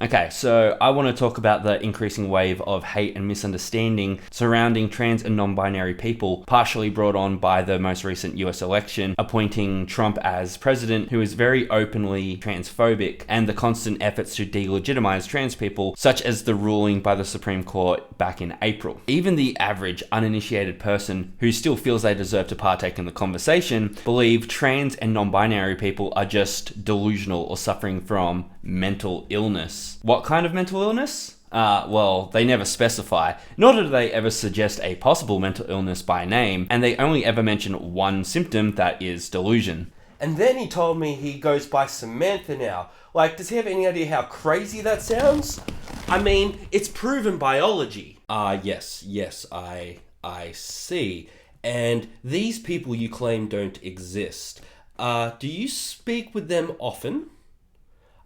Okay, so I want to talk about the increasing wave of hate and misunderstanding surrounding trans and non-binary people, partially brought on by the most recent US election, appointing Trump as president, who is very openly transphobic, and the constant efforts to delegitimize trans people, such as the ruling by the Supreme Court back in April. Even the average uninitiated person who still feels they deserve to partake in the conversation believe trans and non-binary people are just delusional or suffering from mental illness. What kind of mental illness? Well, they never specify, nor do they ever suggest a possible mental illness by name, and they only ever mention one symptom, that is delusion. And then he told me he goes by Samantha now. Like, does he have any idea how crazy that sounds? I mean, it's proven biology. Yes, I see. And these people you claim don't exist. Do you speak with them often?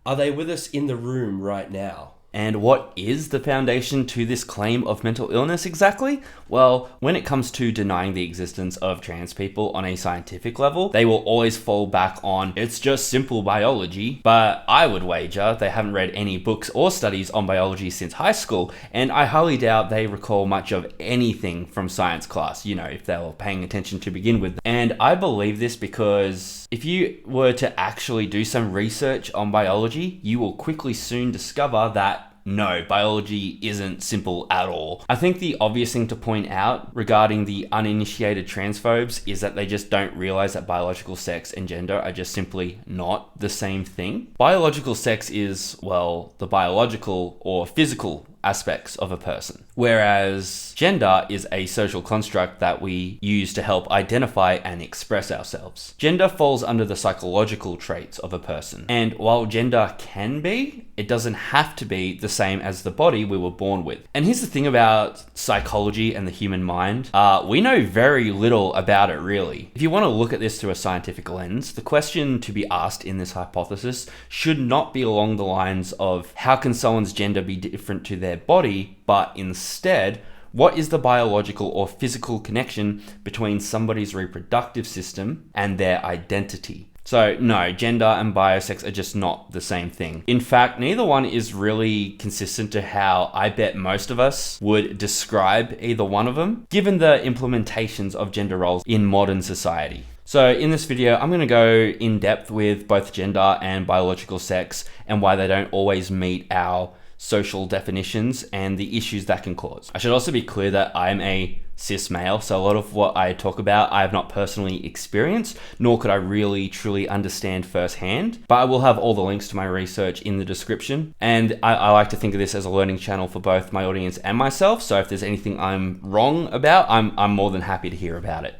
Are they with us in the room right now? And what is the foundation to this claim of mental illness exactly? Well, when it comes to denying the existence of trans people on a scientific level, they will always fall back on, it's just simple biology. But I would wager they haven't read any books or studies on biology since high school, and I highly doubt they recall much of anything from science class, if they were paying attention to begin with. And I believe this because if you were to actually do some research on biology, you will quickly soon discover that no, biology isn't simple at all. I think the obvious thing to point out regarding the uninitiated transphobes is that they just don't realize that biological sex and gender are just simply not the same thing. Biological sex is, well, the biological or physical aspects of a person, whereas gender is a social construct that we use to help identify and express ourselves. Gender falls under the psychological traits of a person, and while gender can be, it doesn't have to be the same as the body we were born with. And here's the thing about psychology and the human mind. We know very little about it, really. If you want to look at this through a scientific lens, the question to be asked in this hypothesis should not be along the lines of how can someone's gender be different to their body, but instead, what is the biological or physical connection between somebody's reproductive system and their identity? So no, gender and biosex are just not the same thing. In fact, neither one is really consistent to how I bet most of us would describe either one of them, given the implementations of gender roles in modern society. So in this video, I'm going to go in depth with both gender and biological sex and why they don't always meet our social definitions and the issues that can cause. I should also be clear that I'm a cis male, so a lot of what I talk about I have not personally experienced, nor could I really truly understand firsthand, but I will have all the links to my research in the description. And I like to think of this as a learning channel for both my audience and myself, so if there's anything I'm wrong about, I'm more than happy to hear about it.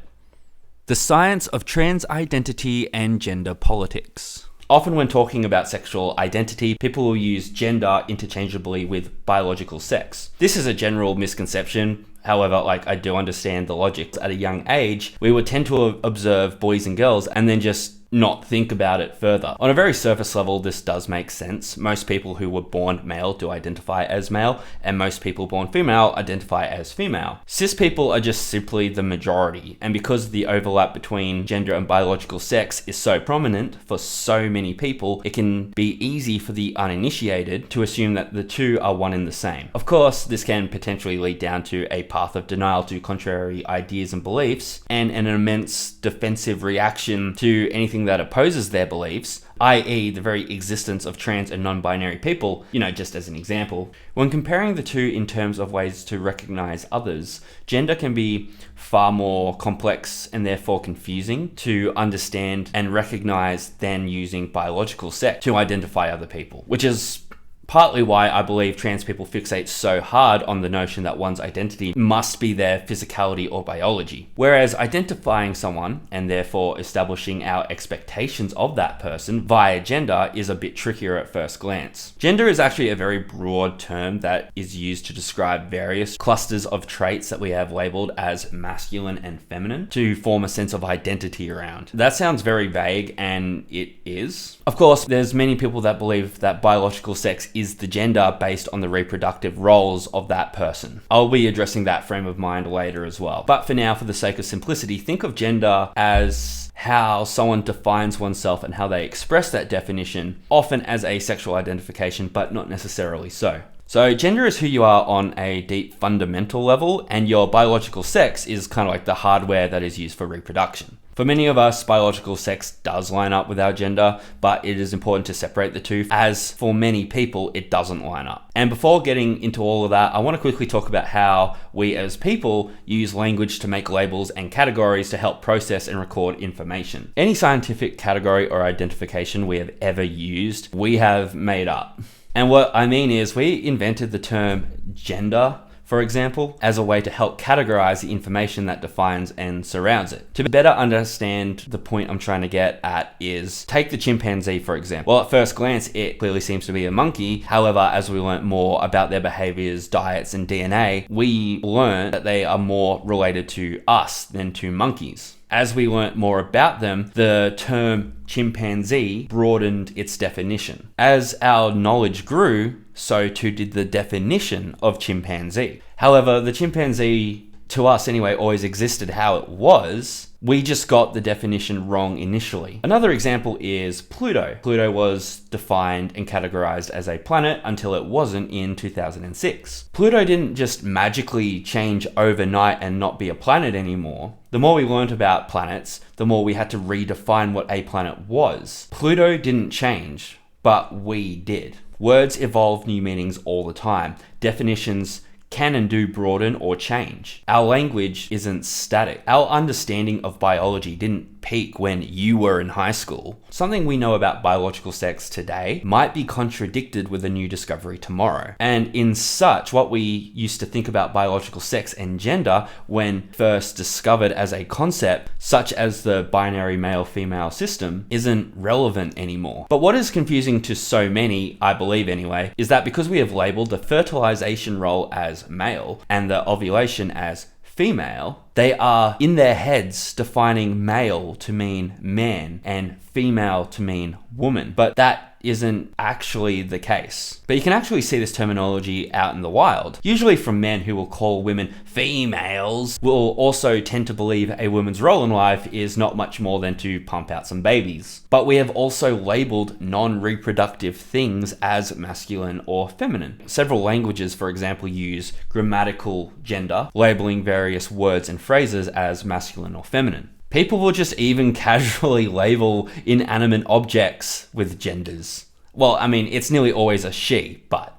The science of trans identity and gender politics. Often when talking about sexual identity, people will use gender interchangeably with biological sex. This is a general misconception. However, I do understand the logic. At a young age, we would tend to observe boys and girls and then just not think about it further. On a very surface level, this does make sense. Most people who were born male do identify as male, and most people born female identify as female. Cis people are just simply the majority, and because the overlap between gender and biological sex is so prominent for so many people, it can be easy for the uninitiated to assume that the two are one and the same. Of course, this can potentially lead down to a path of denial to contrary ideas and beliefs, and an immense defensive reaction to anything that opposes their beliefs, i.e. the very existence of trans and non-binary people, just as an example. When comparing the two in terms of ways to recognize others, gender can be far more complex and therefore confusing to understand and recognize than using biological sex to identify other people, which is partly why I believe trans people fixate so hard on the notion that one's identity must be their physicality or biology. Whereas identifying someone, and therefore establishing our expectations of that person via gender, is a bit trickier at first glance. Gender is actually a very broad term that is used to describe various clusters of traits that we have labeled as masculine and feminine to form a sense of identity around. That sounds very vague, and it is. Of course, there's many people that believe that biological sex is is the gender based on the reproductive roles of that person. I'll be addressing that frame of mind later as well. But for now, for the sake of simplicity, think of gender as how someone defines oneself and how they express that definition, often as a sexual identification, but not necessarily so. So gender is who you are on a deep fundamental level, and your biological sex is kind of like the hardware that is used for reproduction. For many of us, biological sex does line up with our gender, but it is important to separate the two, as for many people, it doesn't line up. And before getting into all of that, I want to quickly talk about how we as people use language to make labels and categories to help process and record information. Any scientific category or identification we have ever used, we have made up. And what I mean is we invented the term gender, for example, as a way to help categorize the information that defines and surrounds it. To better understand the point I'm trying to get at is, take the chimpanzee, for example. Well, at first glance, it clearly seems to be a monkey. However, as we learnt more about their behaviors, diets, and DNA, we learned that they are more related to us than to monkeys. As we learnt more about them, the term chimpanzee broadened its definition. As our knowledge grew, so too did the definition of chimpanzee. However, the chimpanzee, to us anyway, always existed how it was. We just got the definition wrong initially. Another example is Pluto. Pluto was defined and categorized as a planet until it wasn't in 2006. Pluto didn't just magically change overnight and not be a planet anymore. The more we learned about planets, the more we had to redefine what a planet was. Pluto didn't change, but we did. Words evolve new meanings all the time. Definitions can and do broaden or change. Our language isn't static. Our understanding of biology didn't peak when you were in high school. Something we know about biological sex today might be contradicted with a new discovery tomorrow. And in such, what we used to think about biological sex and gender when first discovered as a concept, such as the binary male-female system, isn't relevant anymore. But what is confusing to so many, I believe anyway, is that because we have labeled the fertilization role as male and the ovulation as female, they are in their heads defining male to mean man and female to mean woman. But that isn't actually the case. But you can actually see this terminology out in the wild. Usually from men who will call women females, will also tend to believe a woman's role in life is not much more than to pump out some babies. But we have also labeled non-reproductive things as masculine or feminine. Several languages, for example, use grammatical gender, labeling various words and phrases as masculine or feminine. People will just even casually label inanimate objects with genders. Well, I mean, it's nearly always a she, but...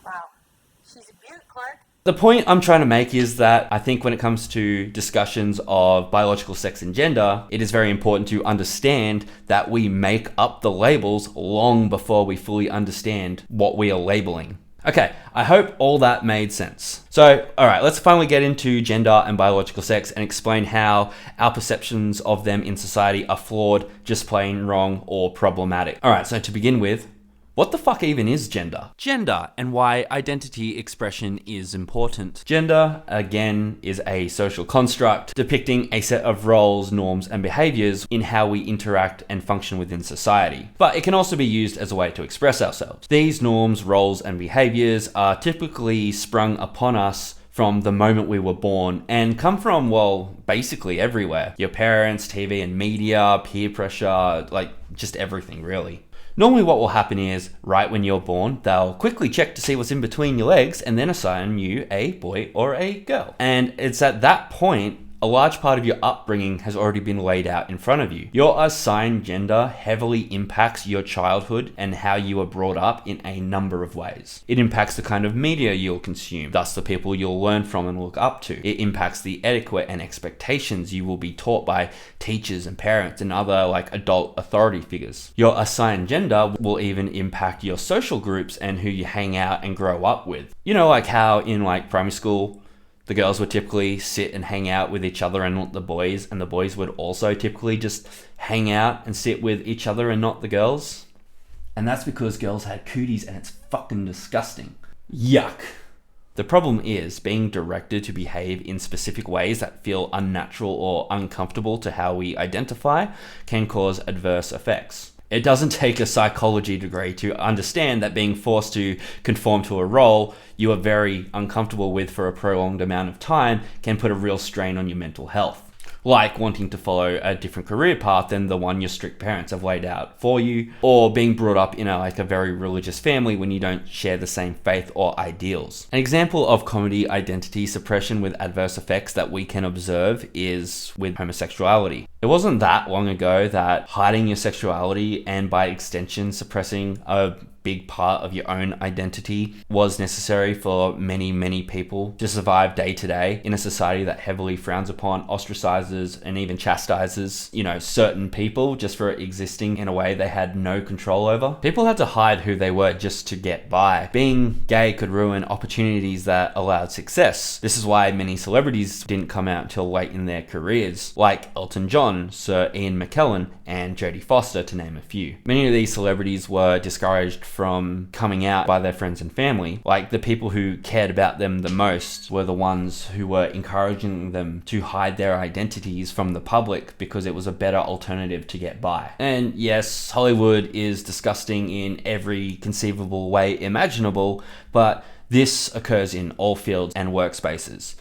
Wow. She's a beaut, Clark. The point I'm trying to make is that I think when it comes to discussions of biological sex and gender, it is very important to understand that we make up the labels long before we fully understand what we are labeling. Okay, I hope all that made sense. So, alright, let's finally get into gender and biological sex and explain how our perceptions of them in society are flawed, just plain wrong, or problematic. Alright, so to begin with, what the fuck even is gender? Gender, and why identity expression is important. Gender, again, is a social construct depicting a set of roles, norms, and behaviors in how we interact and function within society. But it can also be used as a way to express ourselves. These norms, roles, and behaviors are typically sprung upon us from the moment we were born and come from, well, basically everywhere. Your parents, TV and media, peer pressure, like just everything really. Normally what will happen is, right when you're born, they'll quickly check to see what's in between your legs and then assign you a boy or a girl. And it's at that point, a large part of your upbringing has already been laid out in front of you. Your assigned gender heavily impacts your childhood and how you were brought up in a number of ways. It impacts the kind of media you'll consume, thus the people you'll learn from and look up to. It impacts the etiquette and expectations you will be taught by teachers and parents and other like adult authority figures. Your assigned gender will even impact your social groups and who you hang out and grow up with. You know, like how in like primary school, the girls would typically sit and hang out with each other and not the boys would also typically just hang out and sit with each other and not the girls. And that's because girls had cooties and it's fucking disgusting. Yuck. The problem is being directed to behave in specific ways that feel unnatural or uncomfortable to how we identify can cause adverse effects. It doesn't take a psychology degree to understand that being forced to conform to a role you are very uncomfortable with for a prolonged amount of time can put a real strain on your mental health. Like wanting to follow a different career path than the one your strict parents have laid out for you, or being brought up in a very religious family when you don't share the same faith or ideals. An example of comedy identity suppression with adverse effects that we can observe is with homosexuality. It wasn't that long ago that hiding your sexuality and by extension suppressing a big part of your own identity was necessary for many people to survive day to day in a society that heavily frowns upon, ostracizes, and even chastises, certain people just for existing in a way they had no control over. People had to hide who they were just to get by. Being gay could ruin opportunities that allowed success. This is why many celebrities didn't come out until late in their careers, like Elton John, Sir Ian McKellen, and Jodie Foster, to name a few. Many of these celebrities were discouraged from coming out by their friends and family. Like, the people who cared about them the most were the ones who were encouraging them to hide their identities from the public because it was a better alternative to get by. And yes, Hollywood is disgusting in every conceivable way imaginable, but this occurs in all fields and workspaces.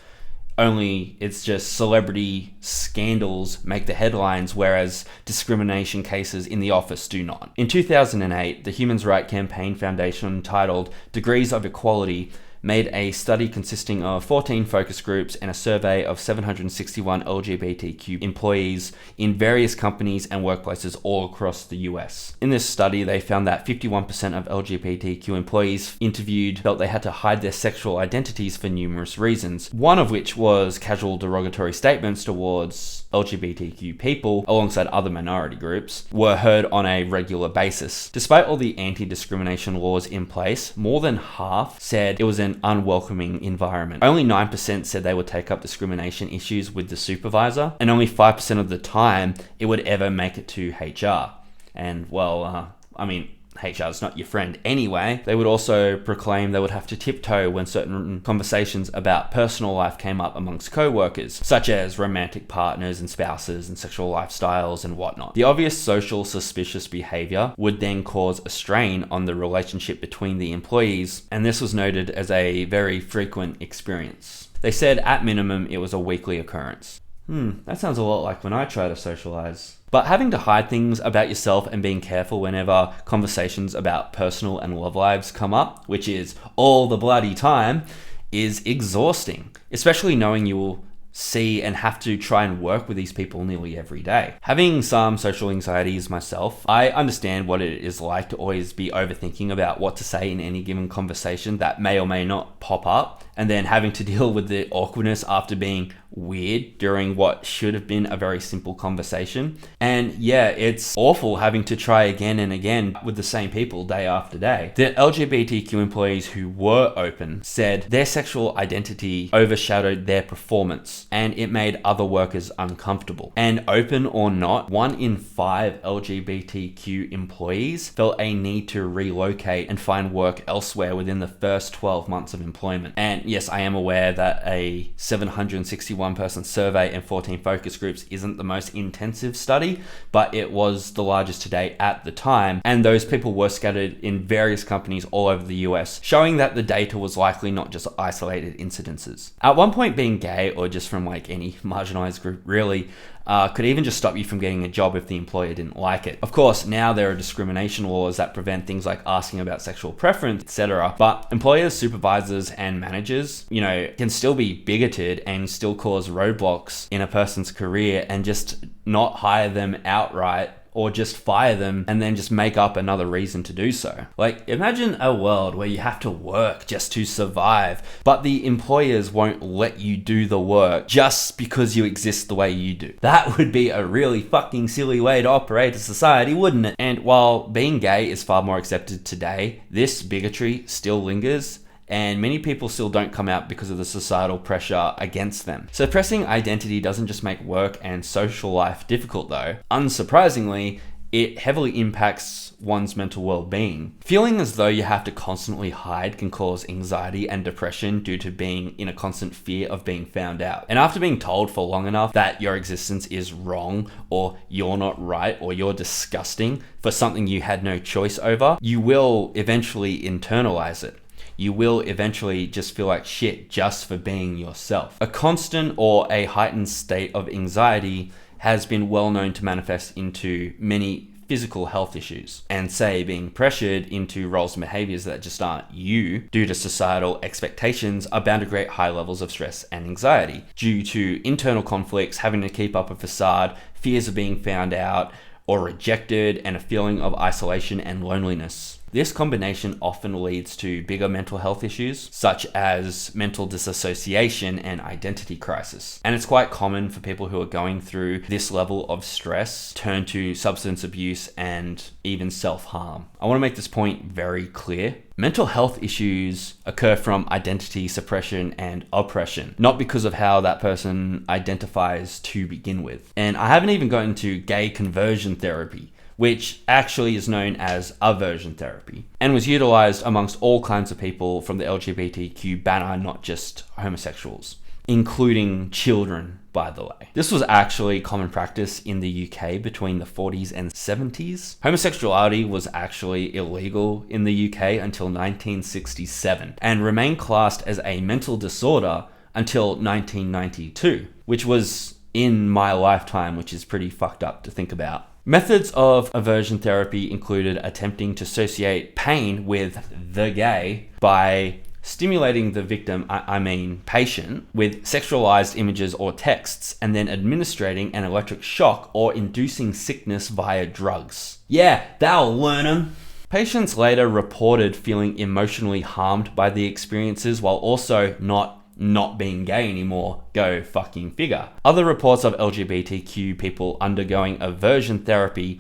Only it's just celebrity scandals make the headlines, whereas discrimination cases in the office do not. In 2008, the Human Rights Campaign Foundation, titled Degrees of Equality, made a study consisting of 14 focus groups and a survey of 761 LGBTQ employees in various companies and workplaces all across the US. In this study, they found that 51% of LGBTQ employees interviewed felt they had to hide their sexual identities for numerous reasons, one of which was casual derogatory statements towards LGBTQ people, alongside other minority groups, were heard on a regular basis. Despite all the anti-discrimination laws in place, more than half said it was an unwelcoming environment. Only 9% said they would take up discrimination issues with the supervisor, and only 5% of the time it would ever make it to HR. And HR is not your friend anyway. They would also proclaim they would have to tiptoe when certain conversations about personal life came up amongst co-workers, such as romantic partners and spouses and sexual lifestyles and whatnot. The obvious social suspicious behavior would then cause a strain on the relationship between the employees, and this was noted as a very frequent experience. They said at minimum it was a weekly occurrence. That sounds a lot like when I try to socialize. But having to hide things about yourself and being careful whenever conversations about personal and love lives come up, which is all the bloody time, is exhausting, especially knowing you will see and have to try and work with these people nearly every day. Having some social anxieties myself, I understand what it is like to always be overthinking about what to say in any given conversation that may or may not pop up, and then having to deal with the awkwardness after being weird during what should have been a very simple conversation. And yeah, it's awful having to try again and again with the same people day after day. The LGBTQ employees who were open said their sexual identity overshadowed their performance and it made other workers uncomfortable. And open or not, 1 in 5 LGBTQ employees felt a need to relocate and find work elsewhere within the first 12 months of employment. And yes, I am aware that a 761 person survey and 14 focus groups isn't the most intensive study, but it was the largest to date at the time, and those people were scattered in various companies all over the US, showing that the data was likely not just isolated incidences. At one point, being gay, or just from any marginalized group really, could even just stop you from getting a job if the employer didn't like it. Of course, now there are discrimination laws that prevent things like asking about sexual preference, etc. But employers, supervisors, and managers, can still be bigoted and still cause roadblocks in a person's career and just not hire them outright, or just fire them and then just make up another reason to do so. Imagine a world where you have to work just to survive, but the employers won't let you do the work just because you exist the way you do. That would be a really fucking silly way to operate a society, wouldn't it? And while being gay is far more accepted today, this bigotry still lingers, and many people still don't come out because of the societal pressure against them. Suppressing identity doesn't just make work and social life difficult though. Unsurprisingly, it heavily impacts one's mental well-being. Feeling as though you have to constantly hide can cause anxiety and depression due to being in a constant fear of being found out. And after being told for long enough that your existence is wrong, or you're not right, or you're disgusting for something you had no choice over, you will eventually internalize it. You will eventually just feel like shit just for being yourself. A constant or a heightened state of anxiety has been well known to manifest into many physical health issues, and say being pressured into roles and behaviors that just aren't you due to societal expectations are bound to create high levels of stress and anxiety due to internal conflicts, having to keep up a facade, fears of being found out or rejected, and a feeling of isolation and loneliness. This combination often leads to bigger mental health issues, such as mental disassociation and identity crisis. And it's quite common for people who are going through this level of stress turn to substance abuse and even self-harm. I want to make this point very clear. Mental health issues occur from identity suppression and oppression, not because of how that person identifies to begin with. And I haven't even gotten to gay conversion therapy, which actually is known as aversion therapy, and was utilized amongst all kinds of people from the LGBTQ banner, not just homosexuals, including children, by the way. This was actually common practice in the UK between the 40s and 70s. Homosexuality was actually illegal in the UK until 1967, and remained classed as a mental disorder until 1992, which was in my lifetime, which is pretty fucked up to think about. Methods of aversion therapy included attempting to associate pain with the gay by stimulating the victim, patient, with sexualized images or texts, and then administrating an electric shock or inducing sickness via drugs. Yeah, that'll learn 'em. Patients later reported feeling emotionally harmed by the experiences while also not being gay anymore. Go fucking figure. Other reports of LGBTQ people undergoing aversion therapy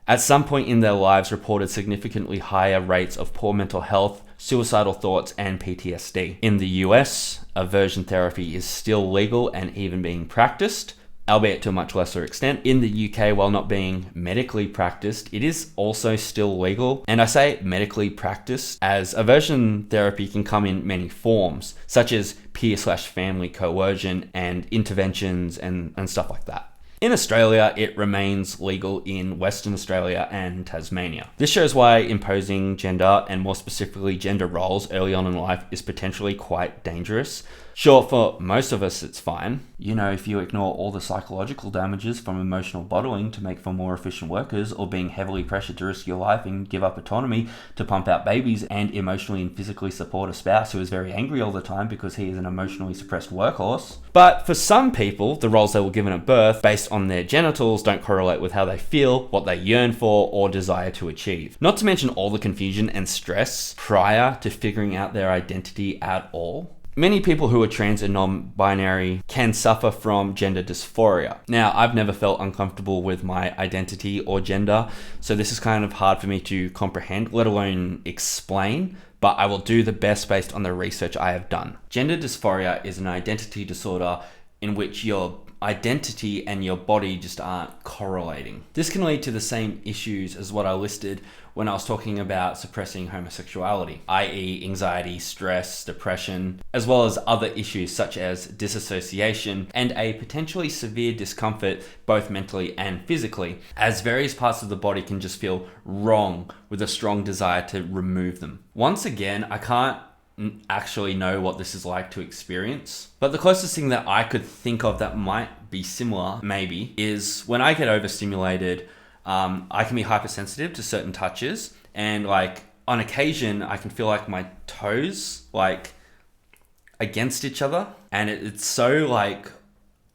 at some point in their lives reported significantly higher rates of poor mental health, suicidal thoughts, and PTSD. In the US, aversion therapy is still legal and even being practiced, albeit to a much lesser extent. In the UK, while not being medically practiced, it is also still legal. And I say medically practiced as aversion therapy can come in many forms, such as peer/family coercion and interventions and stuff like that. In Australia, it remains legal in Western Australia and Tasmania. This shows why imposing gender, and more specifically gender roles, early on in life is potentially quite dangerous. Sure, for most of us it's fine. You know, if you ignore all the psychological damages from emotional bottling to make for more efficient workers, or being heavily pressured to risk your life and give up autonomy to pump out babies, and emotionally and physically support a spouse who is very angry all the time because he is an emotionally suppressed workhorse. But for some people, the roles they were given at birth based on their genitals don't correlate with how they feel, what they yearn for, or desire to achieve. Not to mention all the confusion and stress prior to figuring out their identity at all. Many people who are trans and non-binary can suffer from gender dysphoria. Now, I've never felt uncomfortable with my identity or gender, so this is kind of hard for me to comprehend, let alone explain, but I will do the best based on the research I have done. Gender dysphoria is an identity disorder in which your identity and your body just aren't correlating. This can lead to the same issues as what I listed when I was talking about suppressing homosexuality, i.e. anxiety, stress, depression, as well as other issues such as disassociation and a potentially severe discomfort both mentally and physically, as various parts of the body can just feel wrong with a strong desire to remove them. Once again, I can't actually know what this is like to experience, but the closest thing that I could think of that might be similar, maybe, is when I get overstimulated, I can be hypersensitive to certain touches, and like on occasion I can feel like my toes like against each other, and it's so like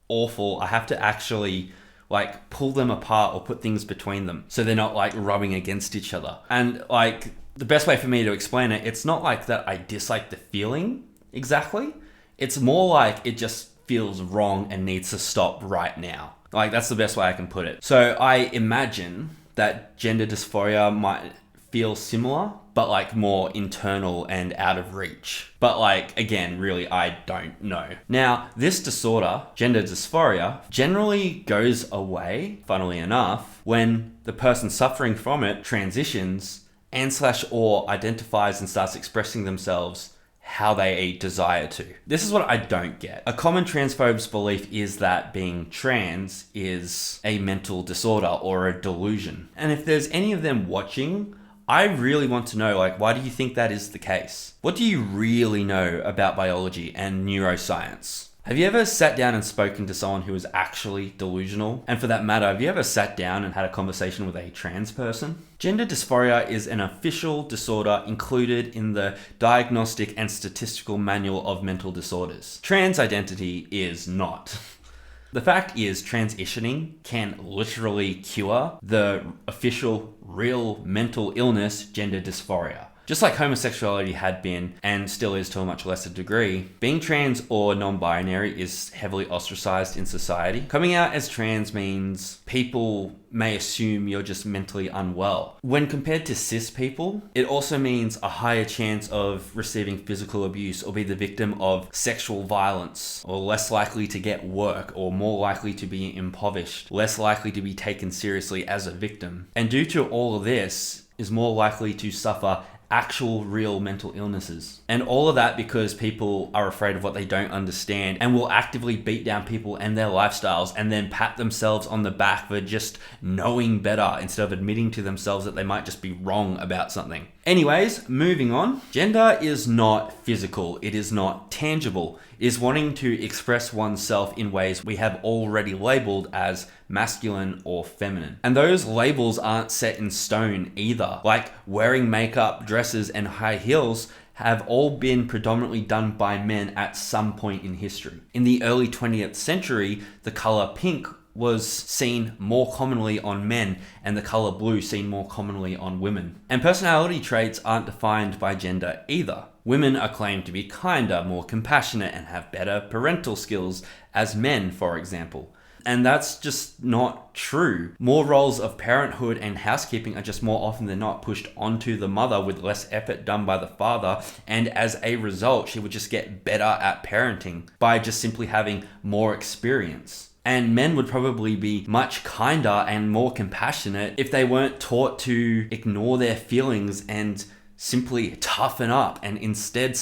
awful. I have to actually like pull them apart or put things between them so they're not like rubbing against each other. And like the best way for me to explain it, it's not like that I dislike the feeling exactly. It's more like it just feels wrong and needs to stop right now. Like, that's the best way I can put it. So I imagine that gender dysphoria might feel similar, but like more internal and out of reach. But like, again, really, I don't know. Now, this disorder, gender dysphoria, generally goes away, funnily enough, when the person suffering from it transitions and/or identifies and starts expressing themselves how they desire to. This is what I don't get. A common transphobe's belief is that being trans is a mental disorder or a delusion. And if there's any of them watching, I really want to know, like, why do you think that is the case? What do you really know about biology and neuroscience? Have you ever sat down and spoken to someone who is actually delusional? And for that matter, have you ever sat down and had a conversation with a trans person? Gender dysphoria is an official disorder included in the Diagnostic and Statistical Manual of Mental Disorders. Trans identity is not. The fact is, transitioning can literally cure the official, real mental illness, gender dysphoria. Just like homosexuality had been, and still is to a much lesser degree, being trans or non-binary is heavily ostracized in society. Coming out as trans means people may assume you're just mentally unwell. When compared to cis people, it also means a higher chance of receiving physical abuse or be the victim of sexual violence, or less likely to get work, or more likely to be impoverished, less likely to be taken seriously as a victim. And due to all of this, is more likely to suffer actual real mental illnesses. And all of that because people are afraid of what they don't understand and will actively beat down people and their lifestyles and then pat themselves on the back for just knowing better instead of admitting to themselves that they might just be wrong about something. Anyways, moving on. Gender is not physical. It is not tangible. It is wanting to express oneself in ways we have already labeled as masculine or feminine. And those labels aren't set in stone either. Like wearing makeup, dresses, and high heels have all been predominantly done by men at some point in history. In the early 20th century, the color pink was seen more commonly on men and the color blue seen more commonly on women. And personality traits aren't defined by gender either. Women are claimed to be kinder, more compassionate, and have better parental skills as men, for example. And that's just not true. More roles of parenthood and housekeeping are just more often than not pushed onto the mother with less effort done by the father. And as a result, she would just get better at parenting by just simply having more experience. And men would probably be much kinder and more compassionate if they weren't taught to ignore their feelings and simply toughen up, and instead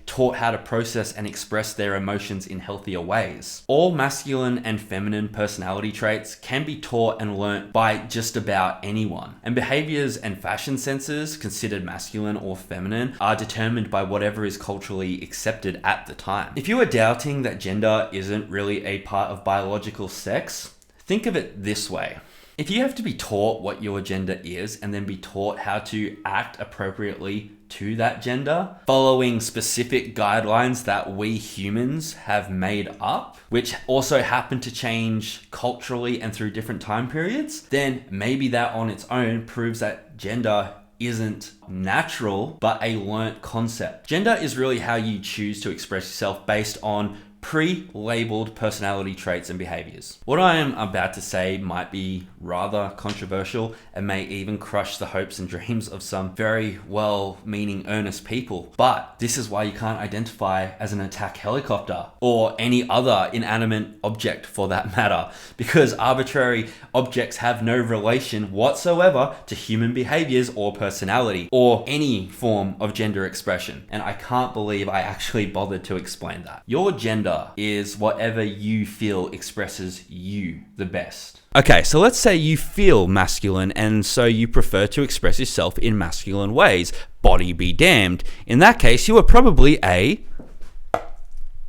taught how to process and express their emotions in healthier ways. All masculine and feminine personality traits can be taught and learnt by just about anyone. And behaviors and fashion senses considered masculine or feminine are determined by whatever is culturally accepted at the time. If you are doubting that gender isn't really a part of biological sex, think of it this way. If you have to be taught what your gender is and then be taught how to act appropriately to that gender, following specific guidelines that we humans have made up, which also happen to change culturally and through different time periods, then maybe that on its own proves that gender isn't natural, but a learnt concept. Gender is really how you choose to express yourself based on pre-labeled personality traits and behaviors. What I am about to say might be rather controversial and may even crush the hopes and dreams of some very well-meaning, earnest people, but this is why you can't identify as an attack helicopter or any other inanimate object for that matter, because arbitrary objects have no relation whatsoever to human behaviors or personality or any form of gender expression. And I can't believe I actually bothered to explain that. Your gender is whatever you feel expresses you the best. Okay, so let's say you feel masculine and so you prefer to express yourself in masculine ways. Body be damned. In that case, you are probably a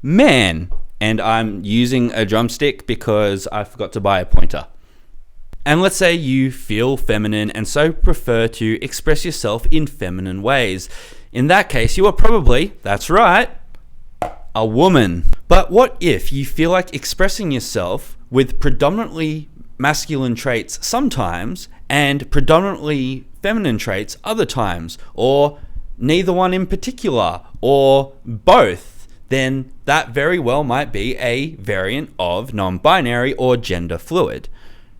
man. And I'm using a drumstick because I forgot to buy a pointer. And let's say you feel feminine and so prefer to express yourself in feminine ways. In that case, you are probably, that's right, a woman. But what if you feel like expressing yourself with predominantly masculine traits sometimes and predominantly feminine traits other times, or neither one in particular, or both? Then that very well might be a variant of non-binary or gender fluid.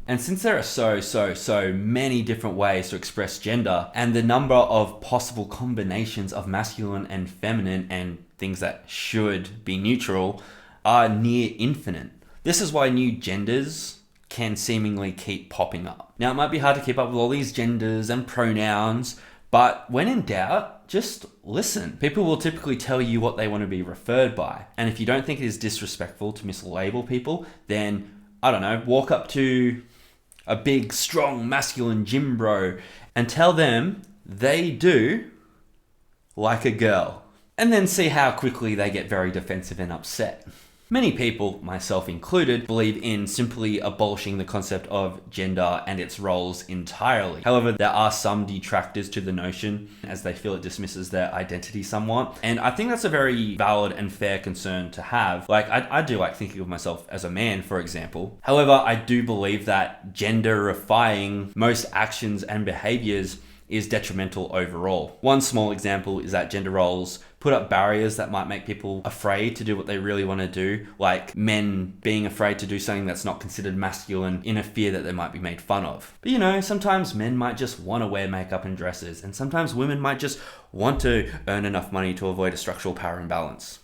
And since there are so many different ways to express gender, and the number of possible combinations of masculine and feminine and things that should be neutral are near infinite, this is why new genders can seemingly keep popping up. Now, it might be hard to keep up with all these genders and pronouns, but when in doubt, just listen. People will typically tell you what they want to be referred by. And if you don't think it is disrespectful to mislabel people, then, I don't know, walk up to a big, strong, masculine gym bro and tell them they do like a girl. And then see how quickly they get very defensive and upset. Many people, myself included, believe in simply abolishing the concept of gender and its roles entirely. However, there are some detractors to the notion as they feel it dismisses their identity somewhat. And I think that's a very valid and fair concern to have. Like, I do like thinking of myself as a man, for example. However, I do believe that genderifying most actions and behaviors is detrimental overall. One small example is that gender roles put up barriers that might make people afraid to do what they really want to do, like men being afraid to do something that's not considered masculine in a fear that they might be made fun of. But you know, sometimes men might just want to wear makeup and dresses, and sometimes women might just want to earn enough money to avoid a structural power imbalance.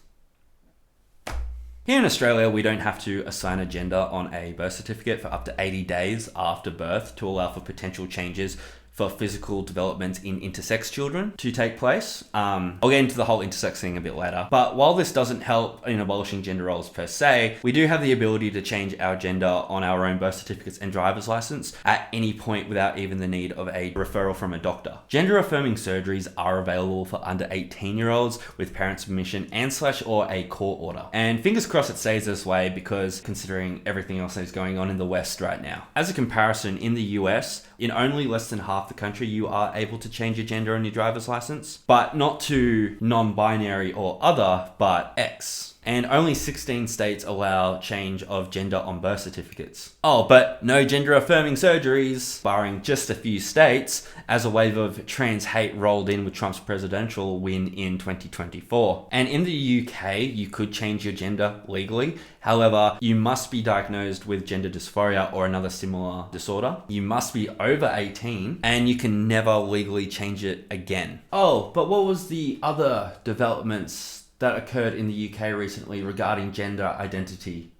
Here in Australia, we don't have to assign a gender on a birth certificate for up to 80 days after birth to allow for potential changes for physical development in intersex children to take place. I'll get into the whole intersex thing a bit later. But while this doesn't help in abolishing gender roles per se, we do have the ability to change our gender on our own birth certificates and driver's license at any point without even the need of a referral from a doctor. Gender affirming surgeries are available for under 18-year-olds with parents' permission and / or a court order. And fingers crossed it stays this way, because considering everything else that is going on in the West right now. As a comparison, in the US, in only less than half the country, you are able to change your gender on your driver's license, but not to non-binary or other, but X. And only 16 states allow change of gender on birth certificates. Oh, but no gender affirming surgeries, barring just a few states, as a wave of trans hate rolled in with Trump's presidential win in 2024. And in the UK, you could change your gender legally. However, you must be diagnosed with gender dysphoria or another similar disorder. You must be over 18, and you can never legally change it again. Oh, but what was the other developments that occurred in the UK recently regarding gender identity?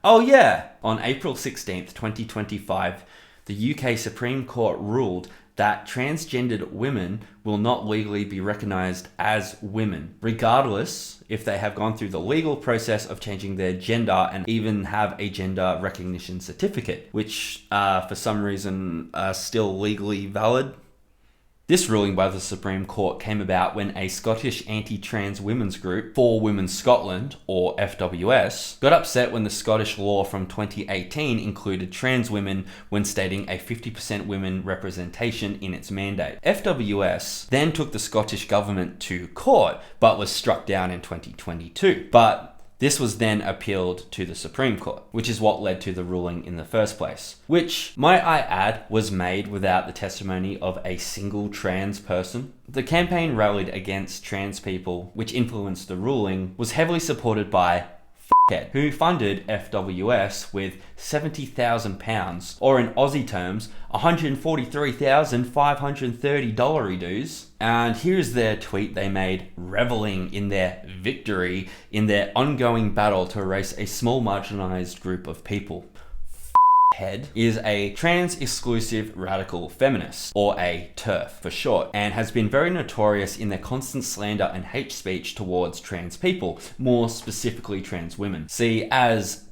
Oh yeah, on April 16th, 2025, the UK Supreme Court ruled that transgendered women will not legally be recognised as women, regardless if they have gone through the legal process of changing their gender and even have a gender recognition certificate, which for some reason are still legally valid. This ruling by the Supreme Court came about when a Scottish anti-trans women's group, For Women Scotland, or FWS, got upset when the Scottish law from 2018 included trans women when stating a 50% women representation in its mandate. FWS then took the Scottish government to court, but was struck down in 2022. But this was then appealed to the Supreme Court, which is what led to the ruling in the first place, which, might I add, was made without the testimony of a single trans person. The campaign rallied against trans people, which influenced the ruling, was heavily supported by F***head, who funded FWS with £70,000, or in Aussie terms, $143,530 dues. And here's their tweet they made, reveling in their victory in their ongoing battle to erase a small marginalized group of people. Head is a trans-exclusive radical feminist, or a TERF for short, and has been very notorious in their constant slander and hate speech towards trans people, more specifically trans women. See, as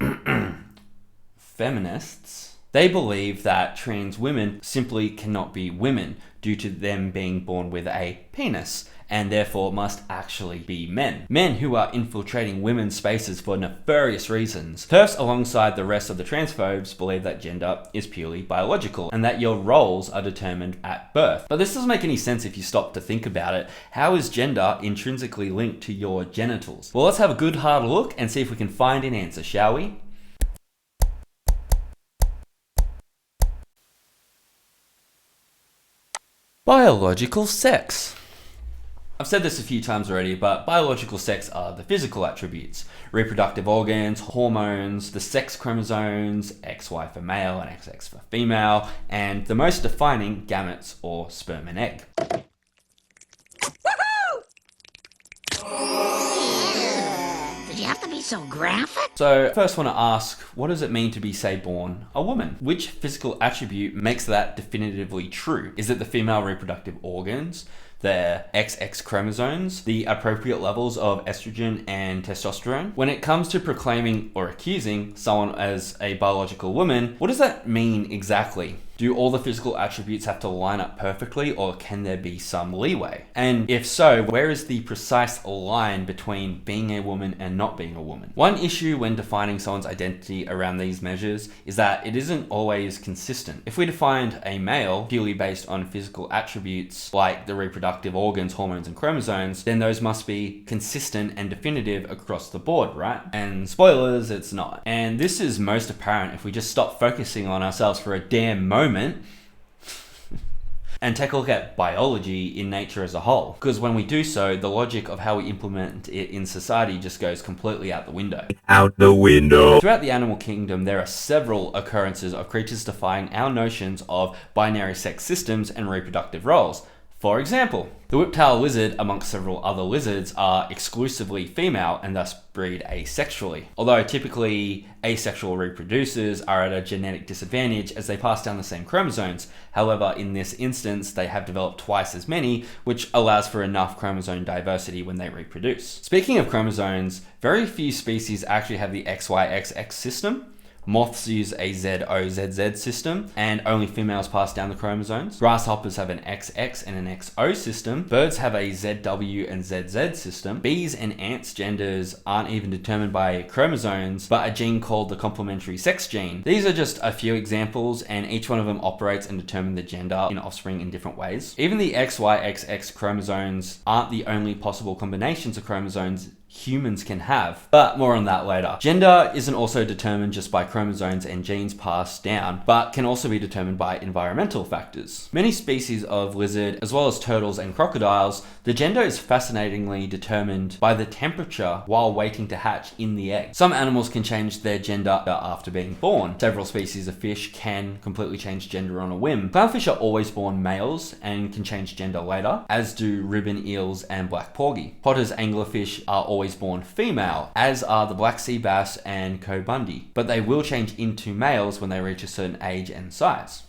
feminists, they believe that trans women simply cannot be women due to them being born with a penis, and therefore must actually be men. Men who are infiltrating women's spaces for nefarious reasons. TERFs, alongside the rest of the transphobes, believe that gender is purely biological, and that your roles are determined at birth. But this doesn't make any sense if you stop to think about it. How is gender intrinsically linked to your genitals? Well, let's have a good hard look and see if we can find an answer, shall we? Biological sex. I've said this a few times already, but biological sex are the physical attributes. Reproductive organs, hormones, the sex chromosomes, XY for male and XX for female, and the most defining, gametes or sperm and egg. Did you have to be so graphic? So first want to ask, what does it mean to be, say, born a woman? Which physical attribute makes that definitively true? Is it the female reproductive organs, the XX chromosomes, the appropriate levels of estrogen and testosterone? When it comes to proclaiming or accusing someone as a biological woman, what does that mean exactly? Do all the physical attributes have to line up perfectly, or can there be some leeway? And if so, where is the precise line between being a woman and not being a woman? One issue when defining someone's identity around these measures is that it isn't always consistent. If we defined a male purely based on physical attributes like the reproductive organs, hormones, and chromosomes, then those must be consistent and definitive across the board, right? And spoilers, it's not. And this is most apparent if we just stop focusing on ourselves for a damn moment and take a look at biology in nature as a whole. Because when we do so, the logic of how we implement it in society just goes completely out the window. Out the window. Throughout the animal kingdom, there are several occurrences of creatures defying our notions of binary sex systems and reproductive roles. For example, the whiptail lizard, amongst several other lizards, are exclusively female and thus breed asexually. Although typically asexual reproducers are at a genetic disadvantage as they pass down the same chromosomes. However, in this instance, they have developed twice as many, which allows for enough chromosome diversity when they reproduce. Speaking of chromosomes, very few species actually have the XYXX system. Moths use a ZOZZ system, and only females pass down the chromosomes. Grasshoppers have an XX and an XO system. Birds have a ZW and ZZ system. Bees and ants' genders aren't even determined by chromosomes, but a gene called the complementary sex gene. These are just a few examples, and each one of them operates and determines the gender in offspring in different ways. Even the XYXX chromosomes aren't the only possible combinations of chromosomes humans can have, but more on that later. Gender isn't also determined just by chromosomes and genes passed down, but can also be determined by environmental factors. Many species of lizard, as well as turtles and crocodiles, the gender is fascinatingly determined by the temperature while waiting to hatch in the egg. Some animals can change their gender after being born. Several species of fish can completely change gender on a whim. Clownfish are always born males and can change gender later, as do ribbon eels and black porgy. Potter's anglerfish are always born female, as are the black sea bass and cobundi, but they will change into males when they reach a certain age and size.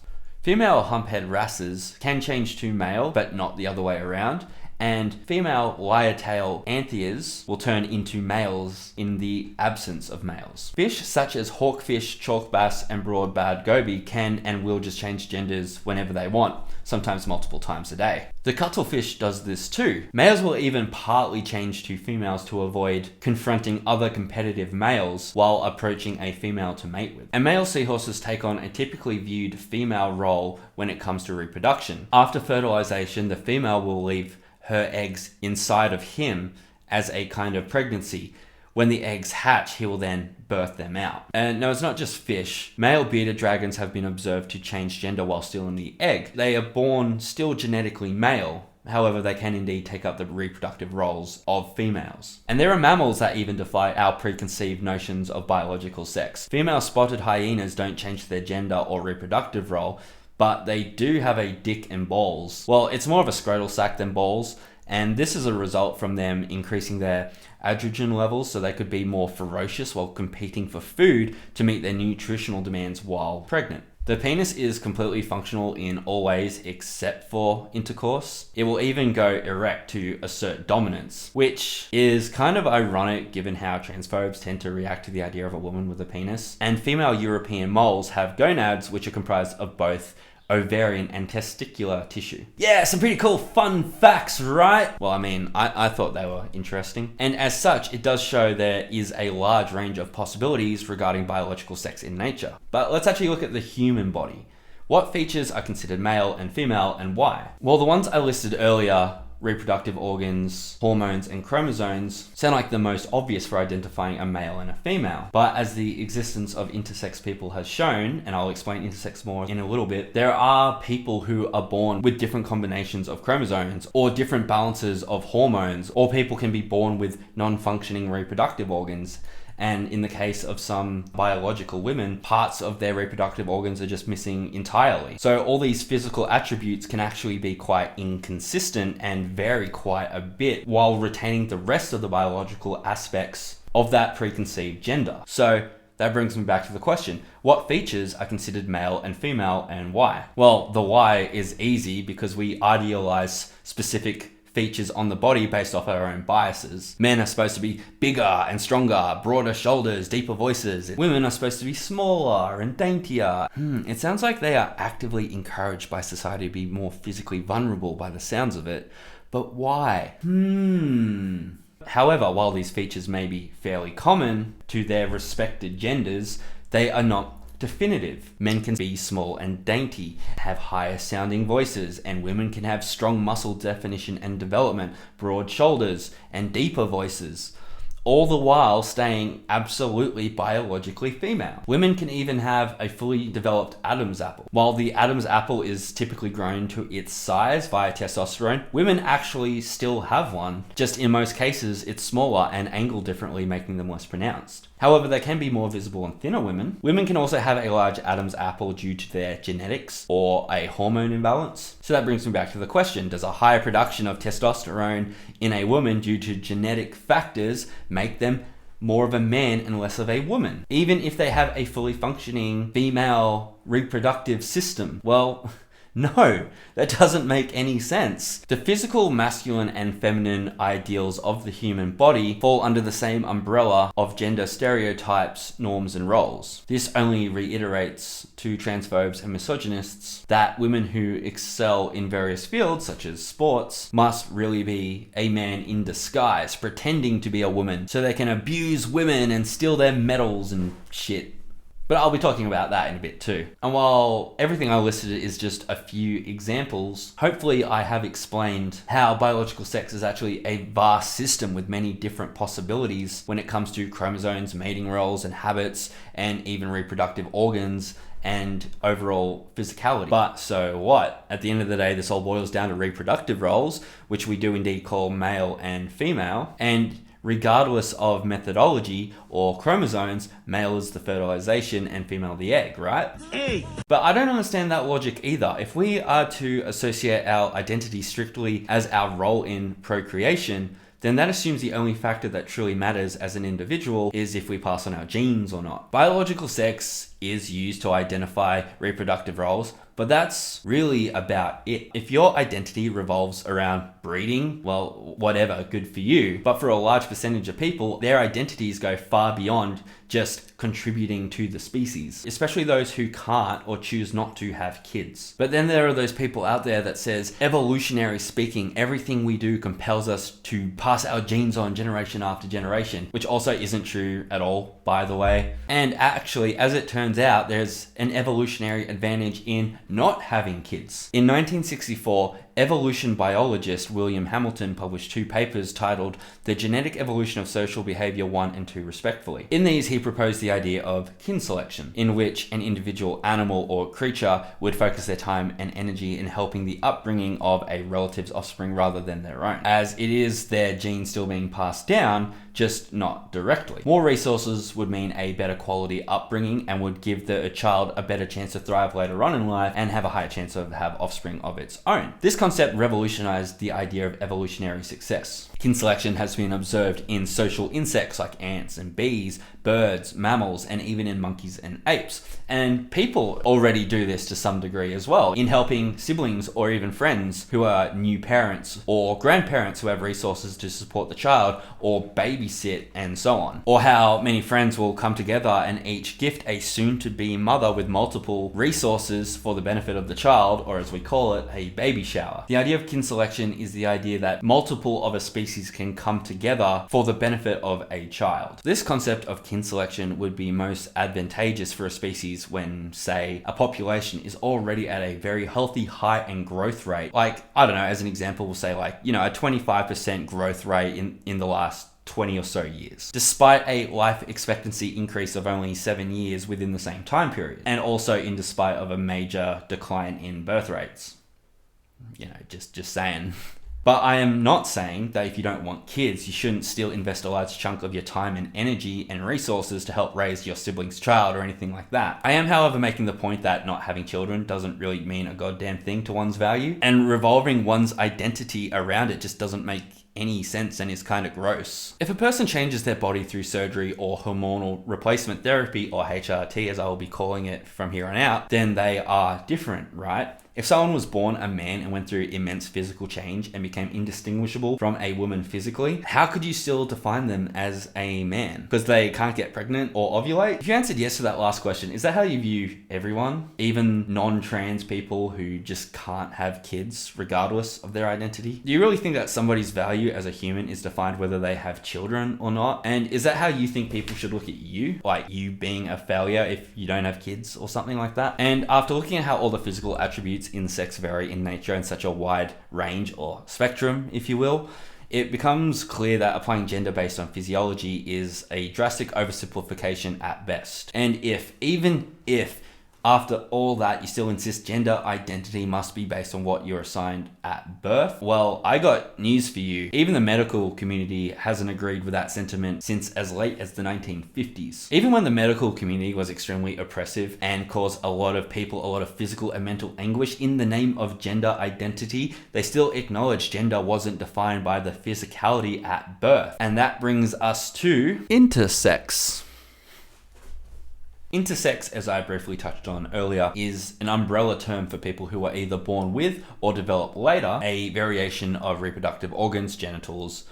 Female humphead wrasses can change to male, but not the other way around, and female lyre-tail antheas will turn into males in the absence of males. Fish such as hawkfish, chalk bass, and broad-barred goby can and will just change genders whenever they want, sometimes multiple times a day. The cuttlefish does this too. Males will even partly change to females to avoid confronting other competitive males while approaching a female to mate with. And male seahorses take on a typically viewed female role when it comes to reproduction. After fertilization, the female will leave her eggs inside of him as a kind of pregnancy. When the eggs hatch, he will then birth them out. And no, it's not just fish. Male bearded dragons have been observed to change gender while still in the egg. They are born still genetically male. However, they can indeed take up the reproductive roles of females. And there are mammals that even defy our preconceived notions of biological sex. Female spotted hyenas don't change their gender or reproductive role, but they do have a dick and balls. Well, it's more of a scrotal sac than balls, and this is a result from them increasing their androgen levels so they could be more ferocious while competing for food to meet their nutritional demands while pregnant. The penis is completely functional in all ways except for intercourse. It will even go erect to assert dominance, which is kind of ironic given how transphobes tend to react to the idea of a woman with a penis. And female European moles have gonads, which are comprised of both ovarian and testicular tissue. Yeah, some pretty cool fun facts, right? Well, I mean, I thought they were interesting. And as such, it does show there is a large range of possibilities regarding biological sex in nature. But let's actually look at the human body. What features are considered male and female and why? Well, the ones I listed earlier reproductive organs, hormones, and chromosomes sound like the most obvious for identifying a male and a female. But as the existence of intersex people has shown, and I'll explain intersex more in a little bit, there are people who are born with different combinations of chromosomes or different balances of hormones, or people can be born with non-functioning reproductive organs. And in the case of some biological women, parts of their reproductive organs are just missing entirely. So all these physical attributes can actually be quite inconsistent and vary quite a bit while retaining the rest of the biological aspects of that preconceived gender. So that brings me back to the question, what features are considered male and female and why? Well, the why is easy because we idealize specific features on the body based off our own biases. Men are supposed to be bigger and stronger, broader shoulders, deeper voices. Women are supposed to be smaller and daintier. It sounds like they are actively encouraged by society to be more physically vulnerable by the sounds of it. But why? However, while these features may be fairly common to their respected genders, they are not definitive. Men can be small and dainty, have higher sounding voices, and women can have strong muscle definition and development, broad shoulders, and deeper voices, all the while staying absolutely biologically female. Women can even have a fully developed Adam's apple. While the Adam's apple is typically grown to its size via testosterone, women actually still have one, just in most cases it's smaller and angled differently, making them less pronounced. However, they can be more visible in thinner women. Women can also have a large Adam's apple due to their genetics or a hormone imbalance. So that brings me back to the question, does a higher production of testosterone in a woman due to genetic factors make them more of a man and less of a woman, even if they have a fully functioning female reproductive system? Well, no, that doesn't make any sense. The physical masculine and feminine ideals of the human body fall under the same umbrella of gender stereotypes, norms, and roles. This only reiterates to transphobes and misogynists that women who excel in various fields, such as sports, must really be a man in disguise, pretending to be a woman, so they can abuse women and steal their medals and shit. But I'll be talking about that in a bit too. And while everything I listed is just a few examples, hopefully I have explained how biological sex is actually a vast system with many different possibilities when it comes to chromosomes, mating roles and habits, and even reproductive organs and overall physicality. But so what? At the end of the day, this all boils down to reproductive roles, which we do indeed call male and female. And regardless of methodology or chromosomes, male is the fertilization and female the egg, right? But I don't understand that logic either. If we are to associate our identity strictly as our role in procreation, then that assumes the only factor that truly matters as an individual is if we pass on our genes or not. Biological sex is used to identify reproductive roles, but that's really about it. If your identity revolves around breeding, well, whatever, good for you. But for a large percentage of people, their identities go far beyond just contributing to the species, especially those who can't or choose not to have kids. But then there are those people out there that says, evolutionary speaking, everything we do compels us to pass our genes on generation after generation, which also isn't true at all, by the way. And actually, as it turns out, there's an evolutionary advantage in not having kids. In 1964, evolution biologist William Hamilton published 2 papers titled The Genetic Evolution of Social Behavior 1 and 2 respectively. In these, he proposed the idea of kin selection, in which an individual animal or creature would focus their time and energy in helping the upbringing of a relative's offspring rather than their own, as it is their genes still being passed down, just not directly. More resources would mean a better quality upbringing and would give the child a better chance to thrive later on in life and have a higher chance of have offspring of its own. This concept revolutionized the idea of evolutionary success. Kin selection has been observed in social insects like ants and bees, birds, mammals, and even in monkeys and apes. And people already do this to some degree as well, in helping siblings or even friends who are new parents or grandparents who have resources to support the child or babysit and so on. Or how many friends will come together and each gift a soon-to-be mother with multiple resources for the benefit of the child, or as we call it, a baby shower. power. The idea of kin selection is the idea that multiple of a species can come together for the benefit of a child. This concept of kin selection would be most advantageous for a species when, say, a population is already at a very healthy height and growth rate. Like, I don't know, as an example, we'll say like, a 25% growth rate in the last 20 or so years, despite a life expectancy increase of only 7 years within the same time period, and also in despite of a major decline in birth rates. Just saying. But I am not saying that if you don't want kids, you shouldn't still invest a large chunk of your time and energy and resources to help raise your sibling's child or anything like that. I am, however, making the point that not having children doesn't really mean a goddamn thing to one's value, and revolving one's identity around it just doesn't make any sense and is kind of gross. If a person changes their body through surgery or hormonal replacement therapy, or HRT as I will be calling it from here on out, then they are different, right? If someone was born a man and went through immense physical change and became indistinguishable from a woman physically, how could you still define them as a man? Because they can't get pregnant or ovulate? If you answered yes to that last question, is that how you view everyone? Even non-trans people who just can't have kids regardless of their identity? Do you really think that somebody's value as a human is defined whether they have children or not? And is that how you think people should look at you? Like you being a failure if you don't have kids or something like that? And after looking at how all the physical attributes in sex vary in nature in such a wide range or spectrum, if you will, it becomes clear that applying gender based on physiology is a drastic oversimplification at best. And even if after all that you still insist gender identity must be based on what you're assigned at birth, well, I got news for you. Even the medical community hasn't agreed with that sentiment since as late as the 1950s. Even when the medical community was extremely oppressive and caused a lot of people a lot of physical and mental anguish in the name of gender identity, they still acknowledged gender wasn't defined by the physicality at birth. And that brings us to intersex. Intersex, as I briefly touched on earlier, is an umbrella term for people who are either born with or develop later a variation of reproductive organs, genitals,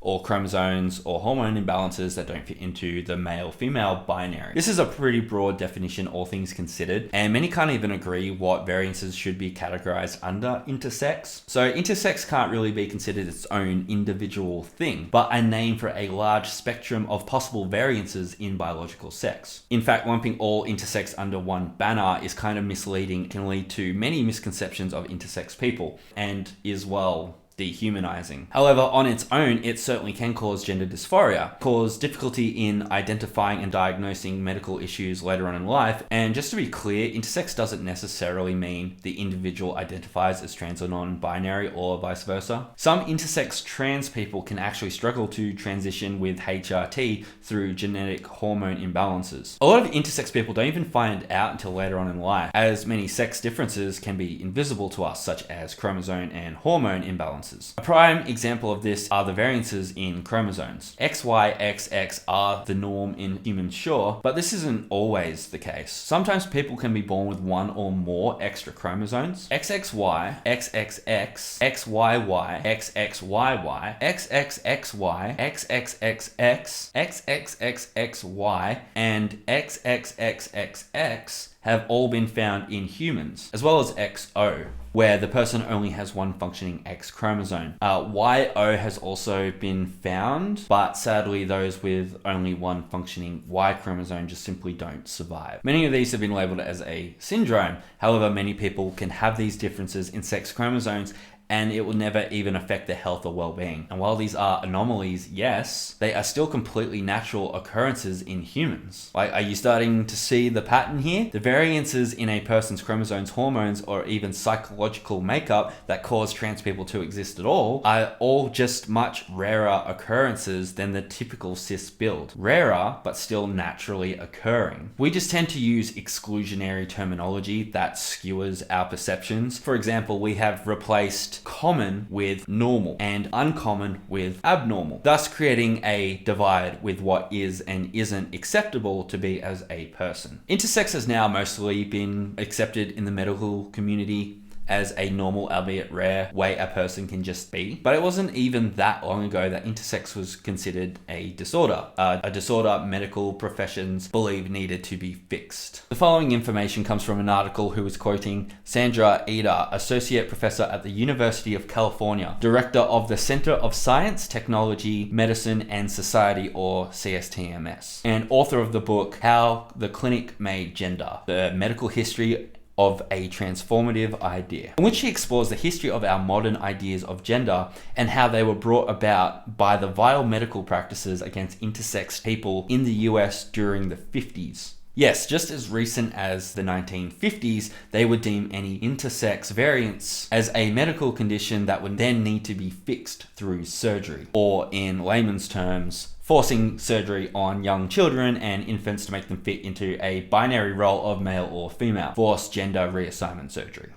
or chromosomes or hormone imbalances that don't fit into the male-female binary. This is a pretty broad definition, all things considered, and many can't even agree what variances should be categorized under intersex. So intersex can't really be considered its own individual thing, but a name for a large spectrum of possible variances in biological sex. In fact, lumping all intersex under one banner is kind of misleading, can lead to many misconceptions of intersex people, and is, well, dehumanizing. However, on its own, it certainly can cause gender dysphoria, cause difficulty in identifying and diagnosing medical issues later on in life. And just to be clear, intersex doesn't necessarily mean the individual identifies as trans or non-binary or vice versa. Some intersex trans people can actually struggle to transition with HRT through genetic hormone imbalances. A lot of intersex people don't even find out until later on in life, as many sex differences can be invisible to us, such as chromosome and hormone imbalances. A prime example of this are the variances in chromosomes. XY, XX are the norm in humans, sure, but this isn't always the case. Sometimes people can be born with one or more extra chromosomes. XXY, XXX, XYY, XXYY, XXXY, XXXX, XXXXY, and XXXXX have all been found in humans, as well as XO, where the person only has one functioning X chromosome. YO has also been found, but sadly those with only one functioning Y chromosome just simply don't survive. Many of these have been labeled as a syndrome. However, many people can have these differences in sex chromosomes and it will never even affect their health or well-being. And while these are anomalies, yes, they are still completely natural occurrences in humans. Like, are you starting to see the pattern here? The variances in a person's chromosomes, hormones, or even psychological makeup that cause trans people to exist at all are all just much rarer occurrences than the typical cis build. Rarer, but still naturally occurring. We just tend to use exclusionary terminology that skewers our perceptions. For example, we have replaced common with normal and uncommon with abnormal, thus creating a divide with what is and isn't acceptable to be as a person. Intersex has now mostly been accepted in the medical community as a normal, albeit rare, way a person can just be. But it wasn't even that long ago that intersex was considered a disorder. A disorder medical professions believe needed to be fixed. The following information comes from an article who was quoting Sandra Eder, Associate Professor at the University of California, Director of the Center of Science, Technology, Medicine and Society, or CSTMS, and author of the book How the Clinic Made Gender, the medical history of a transformative idea, in which she explores the history of our modern ideas of gender and how they were brought about by the vile medical practices against intersex people in the US during the 50s. Yes, just as recent as the 1950s, they would deem any intersex variants as a medical condition that would then need to be fixed through surgery, or in layman's terms, forcing surgery on young children and infants to make them fit into a binary role of male or female, forced gender reassignment surgery.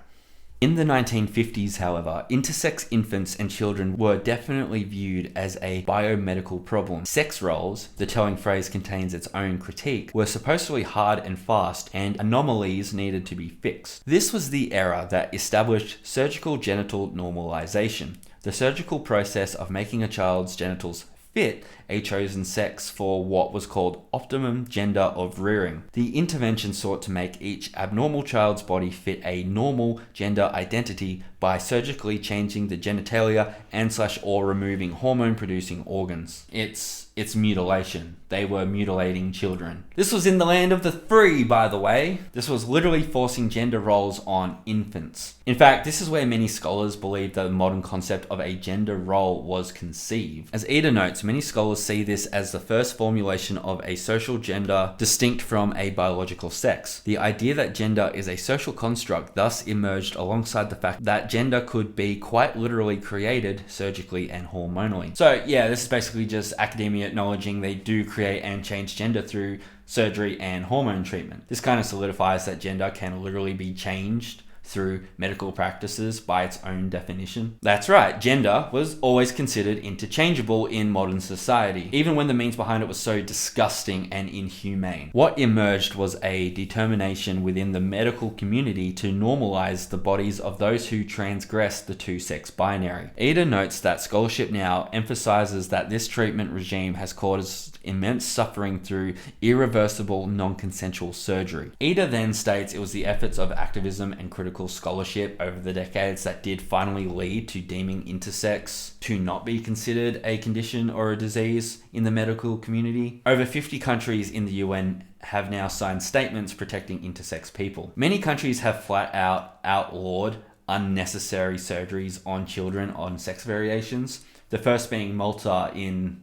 In the 1950s, however, intersex infants and children were definitely viewed as a biomedical problem. Sex roles, the telling phrase contains its own critique, were supposedly hard and fast, and anomalies needed to be fixed. This was the era that established surgical genital normalization, the surgical process of making a child's genitals fit a chosen sex for what was called optimum gender of rearing. The intervention sought to make each abnormal child's body fit a normal gender identity by surgically changing the genitalia and/or removing hormone-producing organs. It's mutilation. They were mutilating children. This was in the land of the free, by the way. This was literally forcing gender roles on infants. In fact, this is where many scholars believe the modern concept of a gender role was conceived. As Eder notes, many scholars see this as the first formulation of a social gender distinct from a biological sex. The idea that gender is a social construct thus emerged alongside the fact that gender could be quite literally created surgically and hormonally. So yeah, this is basically just academia acknowledging they do create and change gender through surgery and hormone treatment. This kind of solidifies that gender can literally be changed through medical practices by its own definition. That's right, gender was always considered interchangeable in modern society, even when the means behind it was so disgusting and inhumane. What emerged was a determination within the medical community to normalize the bodies of those who transgress the two-sex binary. Eder notes that scholarship now emphasizes that this treatment regime has caused immense suffering through irreversible non-consensual surgery. Eder then states it was the efforts of activism and critical scholarship over the decades that did finally lead to deeming intersex to not be considered a condition or a disease in the medical community. Over 50 countries in the UN have now signed statements protecting intersex people. Many countries have flat out outlawed unnecessary surgeries on children on sex variations. The first being Malta in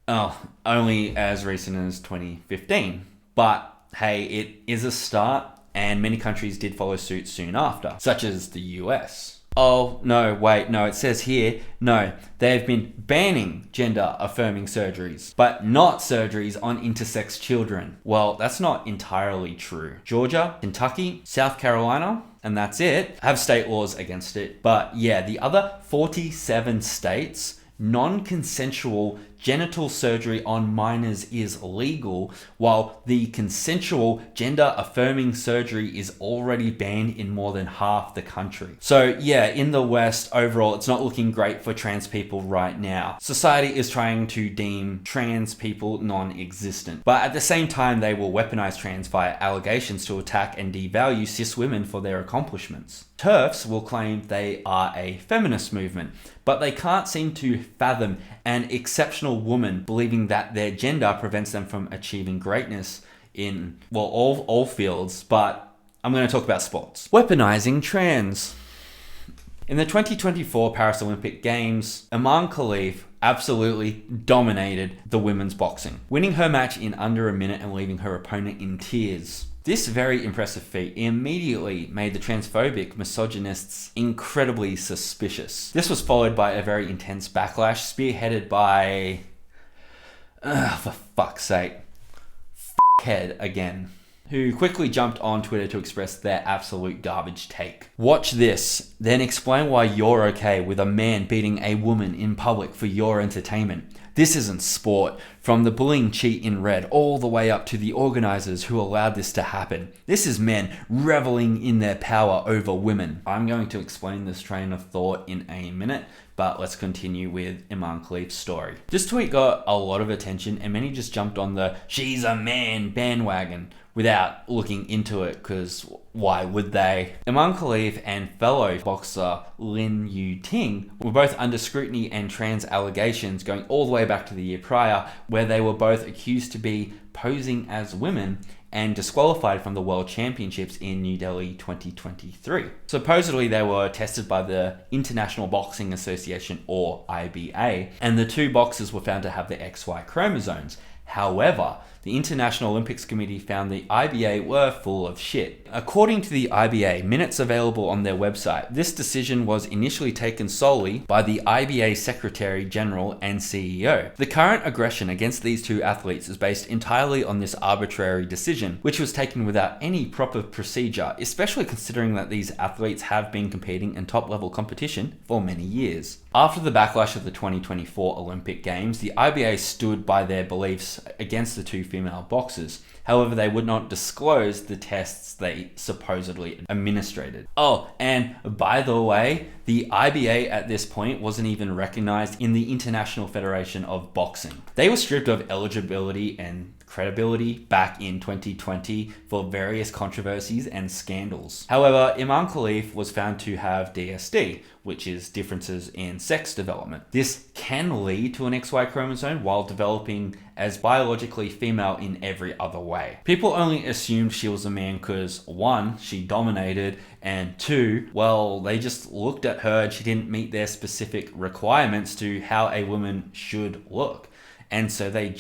only as recent as 2015. But hey, it is a start, and many countries did follow suit soon after, such as the US. Oh, no, wait, no, it says here, no, they've been banning gender-affirming surgeries, but not surgeries on intersex children. Well, that's not entirely true. Georgia, Kentucky, South Carolina, and that's it, have state laws against it. But yeah, the other 47 states, non-consensual genital surgery on minors is legal, while the consensual gender-affirming surgery is already banned in more than half the country. So yeah, in the West, overall, it's not looking great for trans people right now. Society is trying to deem trans people non-existent, but at the same time, they will weaponize trans via allegations to attack and devalue cis women for their accomplishments. TERFs will claim they are a feminist movement, but they can't seem to fathom an exceptional woman believing that their gender prevents them from achieving greatness in, well, all fields, but I'm going to talk about sports. Weaponizing trans. In the 2024 Paris Olympic Games, Iman Khalif absolutely dominated the women's boxing, winning her match in under a minute and leaving her opponent in tears. This very impressive feat immediately made the transphobic misogynists incredibly suspicious. This was followed by a very intense backlash spearheaded by... for fuck's sake. F***head again. Who quickly jumped on Twitter to express their absolute garbage take. Watch this, then explain why you're okay with a man beating a woman in public for your entertainment. This isn't sport. From the bullying cheat in red all the way up to the organizers who allowed this to happen. This is men reveling in their power over women. I'm going to explain this train of thought in a minute, but let's continue with Iman Khalif's story. This tweet got a lot of attention and many just jumped on the "she's a man" bandwagon without looking into it, because why would they? Iman Khalif and fellow boxer Lin Yu Ting were both under scrutiny and trans allegations going all the way back to the year prior, where they were both accused to be posing as women and disqualified from the World Championships in New Delhi 2023. Supposedly they were tested by the International Boxing Association, or IBA, and the two boxers were found to have the XY chromosomes. However, the International Olympics Committee found the IBA were full of shit. According to the IBA, minutes available on their website, this decision was initially taken solely by the IBA Secretary General and CEO. The current aggression against these two athletes is based entirely on this arbitrary decision, which was taken without any proper procedure, especially considering that these athletes have been competing in top-level competition for many years. After the backlash of the 2024 Olympic Games, the IBA stood by their beliefs against the two female boxers. However, they would not disclose the tests they supposedly administered. Oh, and by the way, the IBA at this point wasn't even recognized in the International Federation of Boxing. They were stripped of eligibility and credibility back in 2020 for various controversies and scandals. However, Iman Khalif was found to have DSD, which is differences in sex development. This can lead to an XY chromosome while developing as biologically female in every other way. People only assumed she was a man because 1, she dominated, and 2, well, they just looked at her and she didn't meet their specific requirements to how a woman should look. And so they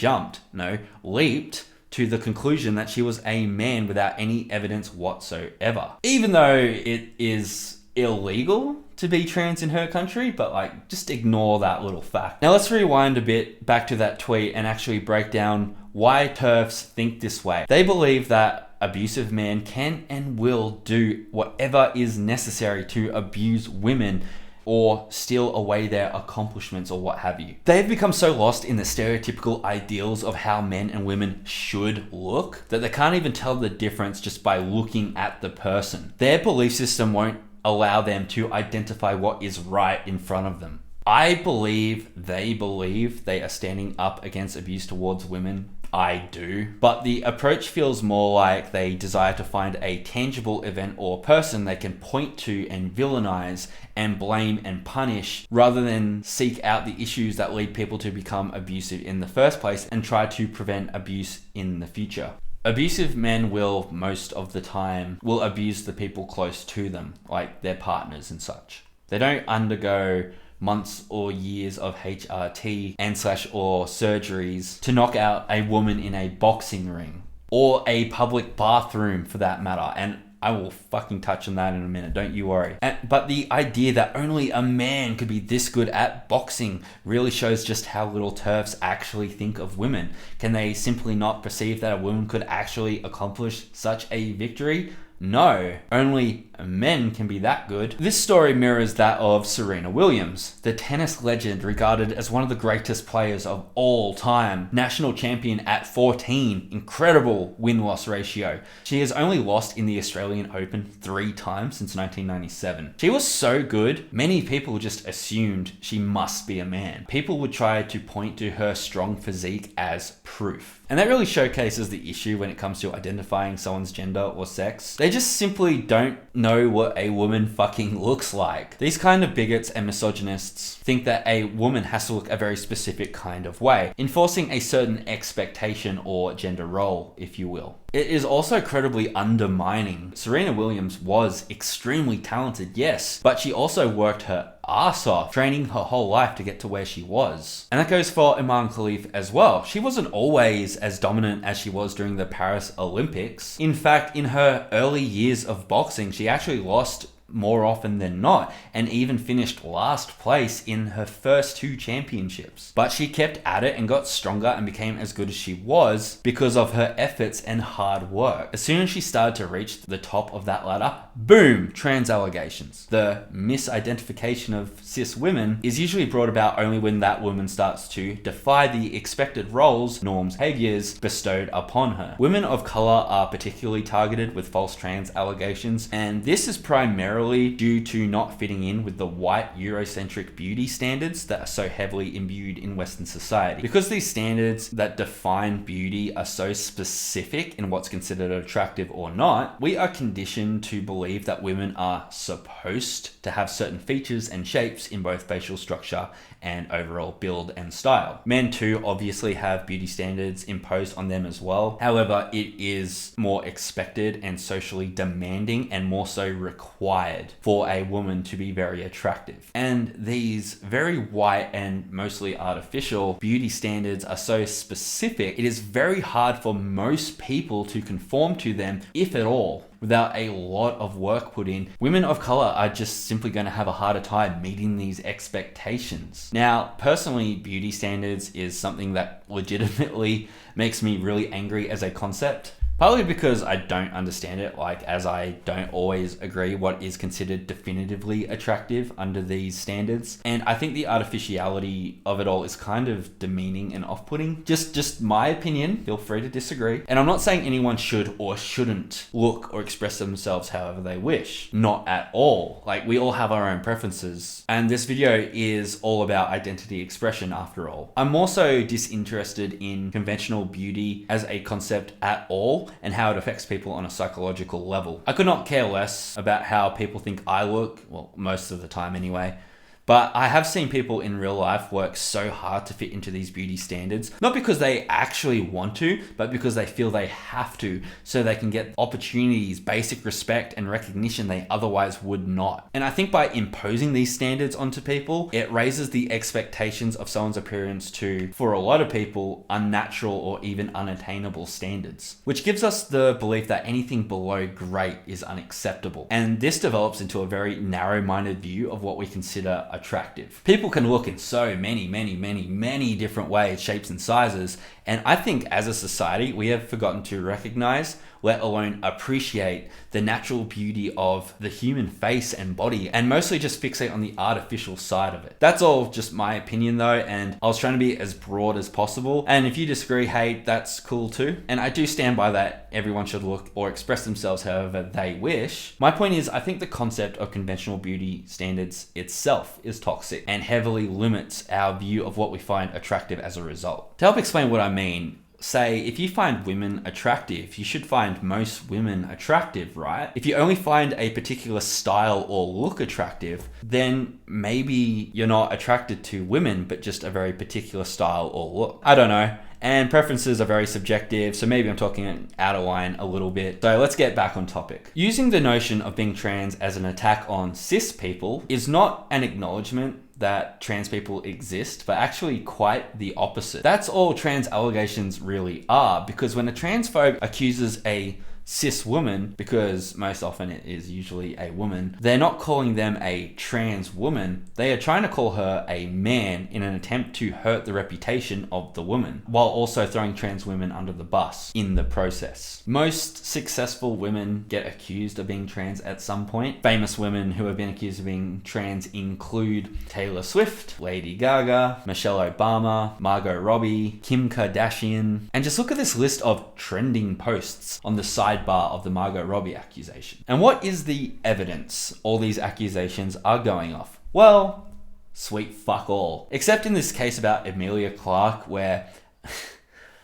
leaped to the conclusion that she was a man without any evidence whatsoever. Even though it is illegal to be trans in her country, but just ignore that little fact. Now let's rewind a bit back to that tweet and actually break down why TERFs think this way. They believe that abusive men can and will do whatever is necessary to abuse women or steal away their accomplishments or what have you. They've become so lost in the stereotypical ideals of how men and women should look that they can't even tell the difference just by looking at the person. Their belief system won't allow them to identify what is right in front of them. I believe they are standing up against abuse towards women. I do. But the approach feels more like they desire to find a tangible event or person they can point to and villainize and blame and punish, rather than seek out the issues that lead people to become abusive in the first place and try to prevent abuse in the future. Abusive men will, most of the time, will abuse the people close to them, like their partners and such. They don't undergo months or years of HRT and/or surgeries to knock out a woman in a boxing ring or a public bathroom for that matter. And I will fucking touch on that in a minute, don't you worry. But the idea that only a man could be this good at boxing really shows just how little TERFs actually think of women. Can they simply not perceive that a woman could actually accomplish such a victory? No, only men can be that good. This story mirrors that of Serena Williams, the tennis legend regarded as one of the greatest players of all time. National champion at 14, incredible win-loss ratio. She has only lost in the Australian Open 3 times since 1997. She was so good, many people just assumed she must be a man. People would try to point to her strong physique as proof. And that really showcases the issue when it comes to identifying someone's gender or sex. They just simply don't know what a woman fucking looks like. These kind of bigots and misogynists think that a woman has to look a very specific kind of way, enforcing a certain expectation or gender role, if you will. It is also incredibly undermining. Serena Williams was extremely talented, yes, but she also worked her ass off, training her whole life to get to where she was. And that goes for Iman Khalif as well. She wasn't always as dominant as she was during the Paris Olympics. In fact, in her early years of boxing, she actually lost more often than not, and even finished last place in her first 2 championships. But she kept at it and got stronger and became as good as she was because of her efforts and hard work. As soon as she started to reach the top of that ladder, boom, trans allegations. The misidentification of cis women is usually brought about only when that woman starts to defy the expected roles, norms, behaviors bestowed upon her. Women of color are particularly targeted with false trans allegations, and this is primarily due to not fitting in with the white Eurocentric beauty standards that are so heavily imbued in Western society. Because these standards that define beauty are so specific in what's considered attractive or not, we are conditioned to believe that women are supposed to have certain features and shapes in both facial structure and overall build and style. Men too obviously have beauty standards imposed on them as well. However, it is more expected and socially demanding and more so required for a woman to be very attractive. And these very white and mostly artificial beauty standards are so specific, it is very hard for most people to conform to them, if at all. Without a lot of work put in, women of color are just simply going to have a harder time meeting these expectations. Now, personally, beauty standards is something that legitimately makes me really angry as a concept. Partly because I don't understand it, as I don't always agree what is considered definitively attractive under these standards. And I think the artificiality of it all is kind of demeaning and off-putting. Just my opinion, feel free to disagree. And I'm not saying anyone should or shouldn't look or express themselves however they wish. Not at all. We all have our own preferences. And this video is all about identity expression after all. I'm also disinterested in conventional beauty as a concept at all, and how it affects people on a psychological level. I could not care less about how people think I look, well, most of the time anyway. But I have seen people in real life work so hard to fit into these beauty standards, not because they actually want to, but because they feel they have to, so they can get opportunities, basic respect, and recognition they otherwise would not. And I think by imposing these standards onto people, it raises the expectations of someone's appearance to, for a lot of people, unnatural or even unattainable standards, which gives us the belief that anything below great is unacceptable. And this develops into a very narrow-minded view of what we consider attractive. People can look in so many different ways, shapes and sizes, and I think as a society we have forgotten to recognize, let alone appreciate, the natural beauty of the human face and body, and mostly just fixate on the artificial side of it. That's all just my opinion though, and I was trying to be as broad as possible, and if you disagree, hey, that's cool too. And I do stand by that everyone should look or express themselves however they wish. My point is, I think the concept of conventional beauty standards itself is toxic and heavily limits our view of what we find attractive as a result. To help explain what I mean, say, if you find women attractive, you should find most women attractive, right? If you only find a particular style or look attractive, then maybe you're not attracted to women, but just a very particular style or look. I don't know. And preferences are very subjective, so maybe I'm talking out of line a little bit. So let's get back on topic. Using the notion of being trans as an attack on cis people is not an acknowledgement that trans people exist, but actually quite the opposite. That's all trans allegations really are, because when a transphobe accuses a cis woman, because most often it is usually a woman, they're not calling them a trans woman, they are trying to call her a man in an attempt to hurt the reputation of the woman, while also throwing trans women under the bus in the process. Most successful women get accused of being trans at some point. Famous women who have been accused of being trans include Taylor Swift, Lady Gaga, Michelle Obama, Margot Robbie, Kim Kardashian, and just look at this list of trending posts on the sidebar of the Margot Robbie accusation. And what is the evidence all these accusations are going off? Well, sweet fuck all. Except in this case about Emilia Clarke, where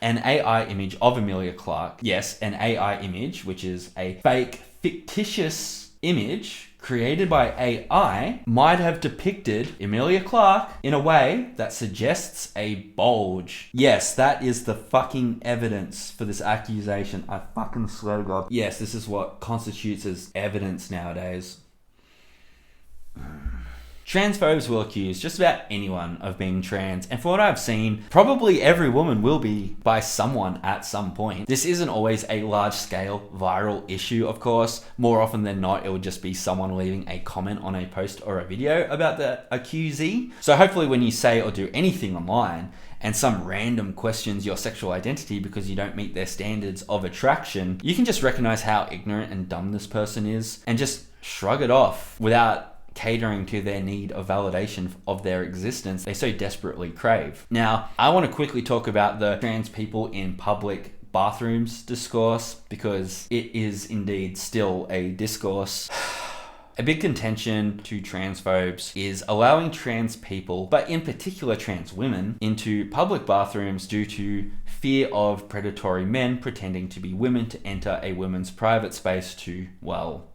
an AI image of Emilia Clarke, yes, an AI image, which is a fake, fictitious image created by AI, might have depicted Emilia Clarke in a way that suggests a bulge. Yes, that is the fucking evidence for this accusation. I fucking swear to God. Yes, this is what constitutes as evidence nowadays. Transphobes will accuse just about anyone of being trans, and from what I've seen, probably every woman will be by someone at some point. This isn't always a large-scale viral issue, of course. More often than not, it will just be someone leaving a comment on a post or a video about the accusee. So hopefully when you say or do anything online, and some random questions your sexual identity because you don't meet their standards of attraction, you can just recognize how ignorant and dumb this person is and just shrug it off without catering to their need of validation of their existence they so desperately crave. Now, I want to quickly talk about the trans people in public bathrooms discourse because it is indeed still a discourse. A big contention to transphobes is allowing trans people, but in particular trans women, into public bathrooms due to fear of predatory men pretending to be women to enter a woman's private space to, well,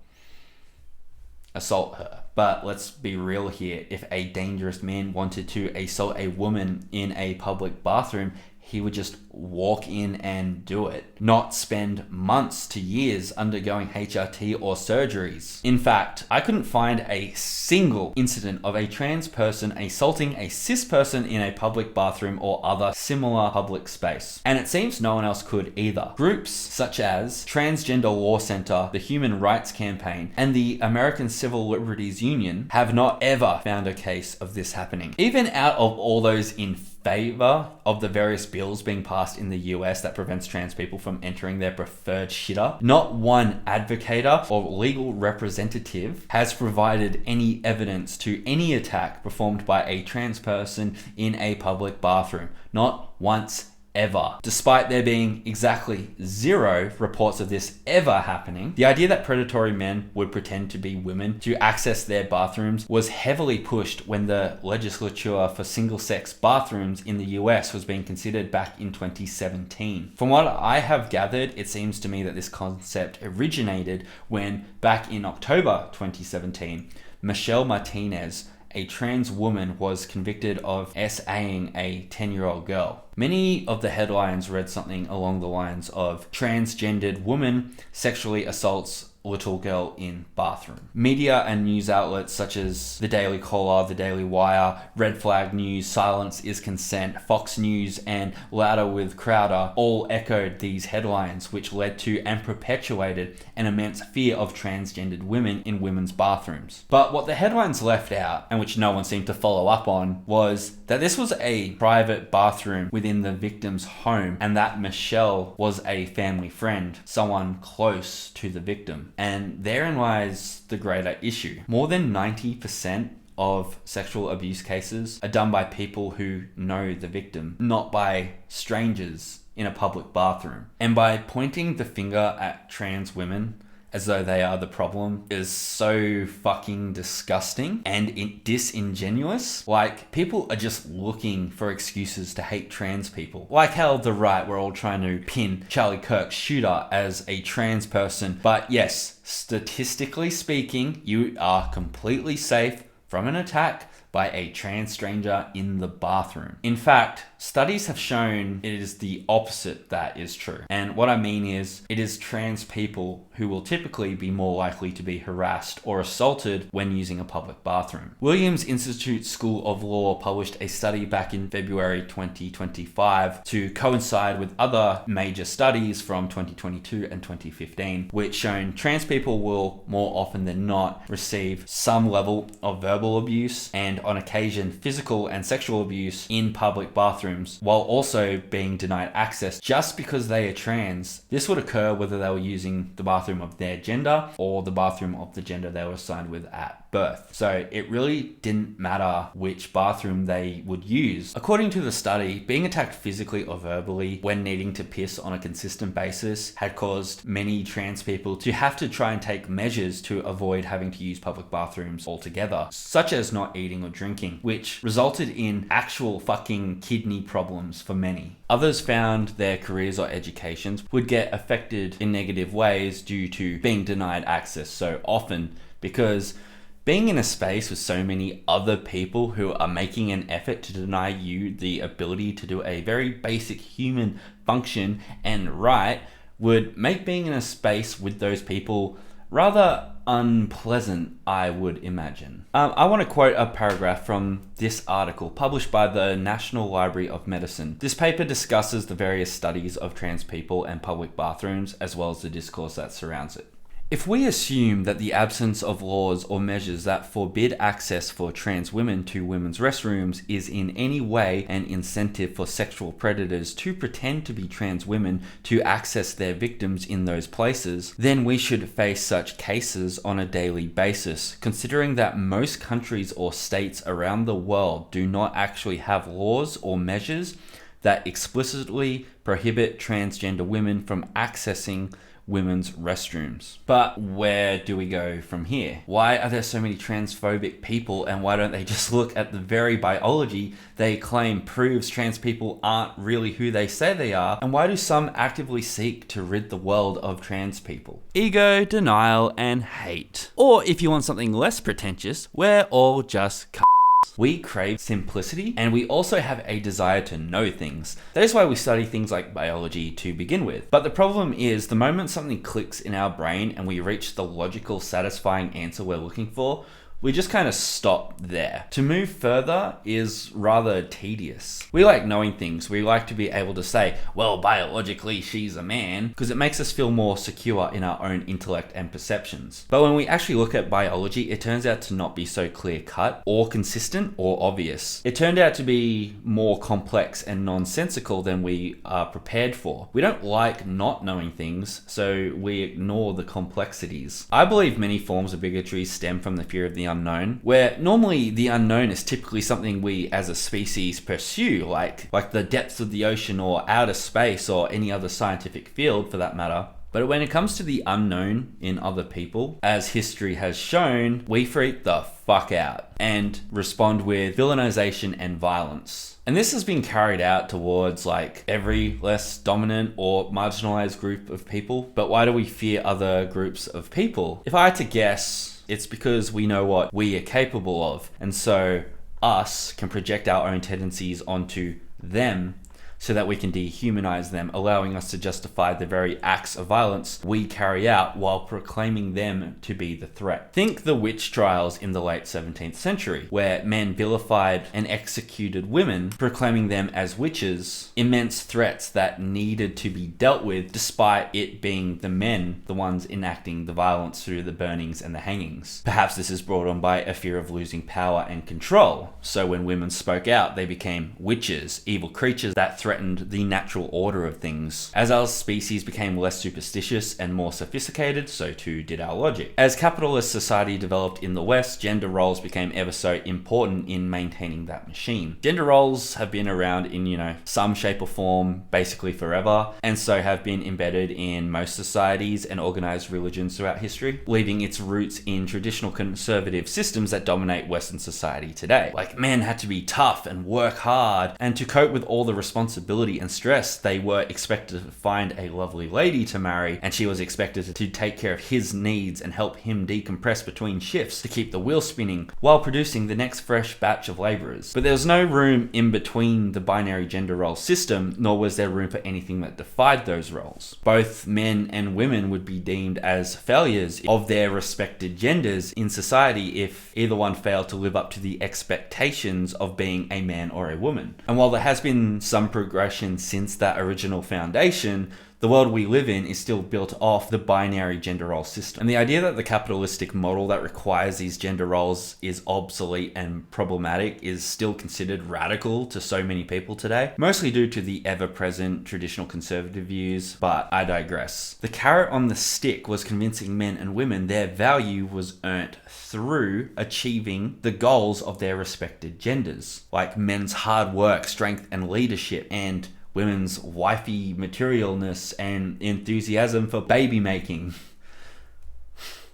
assault her. But let's be real here. If a dangerous man wanted to assault a woman in a public bathroom, he would just walk in and do it, not spend months to years undergoing HRT or surgeries. In fact, I couldn't find a single incident of a trans person assaulting a cis person in a public bathroom or other similar public space. And it seems no one else could either. Groups such as Transgender Law Center, the Human Rights Campaign, and the American Civil Liberties Union have not ever found a case of this happening. Even out of all those in favor of the various bills being passed in the US that prevents trans people from entering their preferred shitter, not one advocator or legal representative has provided any evidence to any attack performed by a trans person in a public bathroom. Not once ever. Despite there being exactly 0 reports of this ever happening, the idea that predatory men would pretend to be women to access their bathrooms was heavily pushed when the legislature for single-sex bathrooms in the US was being considered back in 2017. From what I have gathered, it seems to me that this concept originated when, back in October 2017, Michelle Martinez, a trans woman, was convicted of SAing a 10-year-old girl. Many of the headlines read something along the lines of transgendered woman sexually assaults little girl in bathroom. Media and news outlets such as The Daily Caller, The Daily Wire, Red Flag News, Silence is Consent, Fox News, and Louder with Crowder all echoed these headlines, which led to and perpetuated an immense fear of transgendered women in women's bathrooms. But what the headlines left out, and which no one seemed to follow up on, was that this was a private bathroom within the victim's home and that Michelle was a family friend, someone close to the victim. And therein lies the greater issue. More than 90% of sexual abuse cases are done by people who know the victim, not by strangers in a public bathroom. And by pointing the finger at trans women as though they are the problem is so fucking disgusting and disingenuous. Like, people are just looking for excuses to hate trans people. Like how the right were all trying to pin Charlie Kirk's shooter as a trans person. But yes, statistically speaking, you are completely safe from an attack by a trans stranger in the bathroom. In fact, studies have shown it is the opposite that is true. And what I mean is, it is trans people who will typically be more likely to be harassed or assaulted when using a public bathroom. Williams Institute School of Law published a study back in February 2025 to coincide with other major studies from 2022 and 2015, which shown trans people will more often than not receive some level of verbal abuse and on occasion physical and sexual abuse in public bathrooms, while also being denied access just because they are trans. This would occur whether they were using the bathroom of their gender or the bathroom of the gender they were assigned with at birth. So it really didn't matter which bathroom they would use. According to the study, being attacked physically or verbally when needing to piss on a consistent basis had caused many trans people to have to try and take measures to avoid having to use public bathrooms altogether, such as not eating or drinking, which resulted in actual fucking kidney problems for many. Others found their careers or educations would get affected in negative ways due to being denied access so often, because being in a space with so many other people who are making an effort to deny you the ability to do a very basic human function and right would make being in a space with those people rather unpleasant, I would imagine. I want to quote a paragraph from this article published by the National Library of Medicine. This paper discusses the various studies of trans people and public bathrooms, as well as the discourse that surrounds it. If we assume that the absence of laws or measures that forbid access for trans women to women's restrooms is in any way an incentive for sexual predators to pretend to be trans women to access their victims in those places, then we should face such cases on a daily basis, considering that most countries or states around the world do not actually have laws or measures that explicitly prohibit transgender women from accessing women's restrooms. But where do we go from here? Why are there so many transphobic people, and why don't they just look at the very biology they claim proves trans people aren't really who they say they are? And why do some actively seek to rid the world of trans people? Ego, denial, and hate. Or if you want something less pretentious, we're all just we crave simplicity, and we also have a desire to know things. That is why we study things like biology to begin with. But the problem is, the moment something clicks in our brain and we reach the logical, satisfying answer we're looking for, we just kind of stop there. To move further is rather tedious. We like knowing things. We like to be able to say, well, biologically, she's a man, because it makes us feel more secure in our own intellect and perceptions. But when we actually look at biology, it turns out to not be so clear-cut or consistent or obvious. It turned out to be more complex and nonsensical than we are prepared for. We don't like not knowing things, so we ignore the complexities. I believe many forms of bigotry stem from the fear of the unknown, where normally the unknown is typically something we as a species pursue, like the depths of the ocean or outer space or any other scientific field for that matter. But when it comes to the unknown in other people, as history has shown, we freak the fuck out and respond with villainization and violence. And this has been carried out towards like every less dominant or marginalized group of people. But why do we fear other groups of people? If I had to guess, it's because we know what we are capable of, and so us can project our own tendencies onto them so that we can dehumanize them, allowing us to justify the very acts of violence we carry out while proclaiming them to be the threat. Think the witch trials in the late 17th century, where men vilified and executed women, proclaiming them as witches, immense threats that needed to be dealt with despite it being the men, the ones enacting the violence through the burnings and the hangings. Perhaps this is brought on by a fear of losing power and control, so when women spoke out, they became witches, evil creatures that threatened the natural order of things. As our species became less superstitious and more sophisticated, so too did our logic. As capitalist society developed in the West, gender roles became ever so important in maintaining that machine. Gender roles have been around in, some shape or form basically forever, and so have been embedded in most societies and organized religions throughout history, leaving its roots in traditional conservative systems that dominate Western society today. Like, men had to be tough and work hard, and to cope with all the responsibility and stress, they were expected to find a lovely lady to marry, and she was expected to take care of his needs and help him decompress between shifts to keep the wheel spinning while producing the next fresh batch of laborers. But there was no room in between the binary gender role system, nor was there room for anything that defied those roles. Both men and women would be deemed as failures of their respected genders in society if either one failed to live up to the expectations of being a man or a woman. And while there has been some progression since that original foundation, the world we live in is still built off the binary gender role system. And the idea that the capitalistic model that requires these gender roles is obsolete and problematic is still considered radical to so many people today, mostly due to the ever-present traditional conservative views, but I digress. The carrot on the stick was convincing men and women their value was earned through achieving the goals of their respected genders, like men's hard work, strength, and leadership, and women's wifey materialness and enthusiasm for baby making.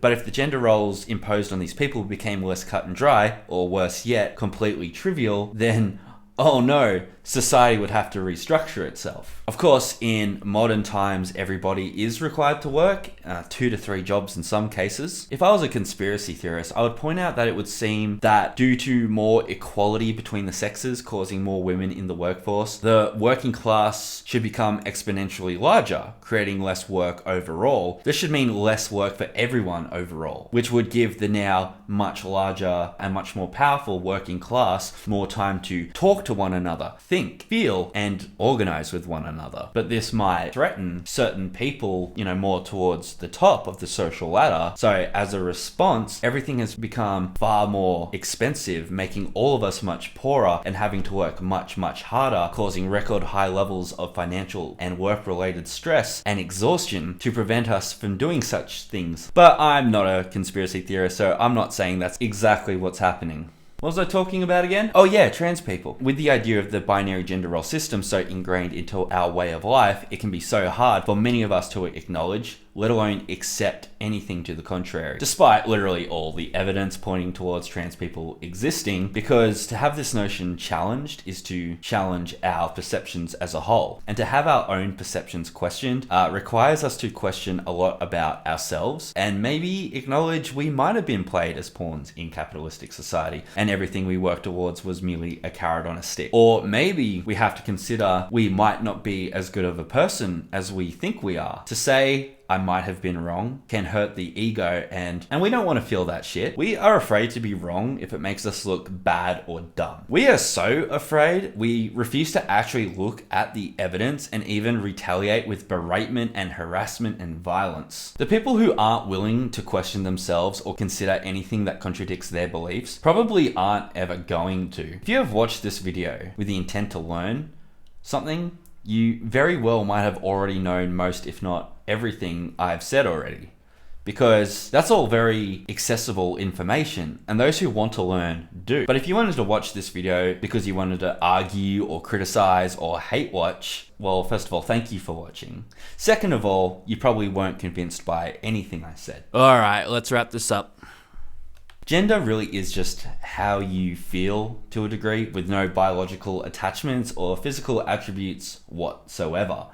But if the gender roles imposed on these people became less cut and dry, or worse yet, completely trivial, then, oh no, society would have to restructure itself. Of course, in modern times, everybody is required to work, 2 to 3 jobs in some cases. If I was a conspiracy theorist, I would point out that it would seem that due to more equality between the sexes causing more women in the workforce, the working class should become exponentially larger, creating less work overall. This should mean less work for everyone overall, which would give the now much larger and much more powerful working class more time to talk to one another, think, feel, and organize with one another. But this might threaten certain people, more towards the top of the social ladder. So as a response, everything has become far more expensive, making all of us much poorer and having to work much, much harder, causing record high levels of financial and work-related stress and exhaustion to prevent us from doing such things. But I'm not a conspiracy theorist, so I'm not saying that's exactly what's happening. What was I talking about again? Oh yeah, trans people. With the idea of the binary gender role system so ingrained into our way of life, it can be so hard for many of us to acknowledge, let alone accept anything to the contrary, despite literally all the evidence pointing towards trans people existing, because to have this notion challenged is to challenge our perceptions as a whole. And to have our own perceptions questioned requires us to question a lot about ourselves and maybe acknowledge we might have been played as pawns in capitalistic society and everything we worked towards was merely a carrot on a stick. Or maybe we have to consider we might not be as good of a person as we think we are. To say, I might have been wrong can hurt the ego and we don't want to feel that shit. We are afraid to be wrong if it makes us look bad or dumb. We are so afraid we refuse to actually look at the evidence and even retaliate with beratement and harassment and violence. The people who aren't willing to question themselves or consider anything that contradicts their beliefs probably aren't ever going to. If you have watched this video with the intent to learn something, you very well might have already known most, if not everything I've said already, because that's all very accessible information and those who want to learn do. But if you wanted to watch this video because you wanted to argue or criticize or hate watch, well, first of all, thank you for watching. Second of all, you probably weren't convinced by anything I said. All right, let's wrap this up. Gender really is just how you feel to a degree, with no biological attachments or physical attributes whatsoever.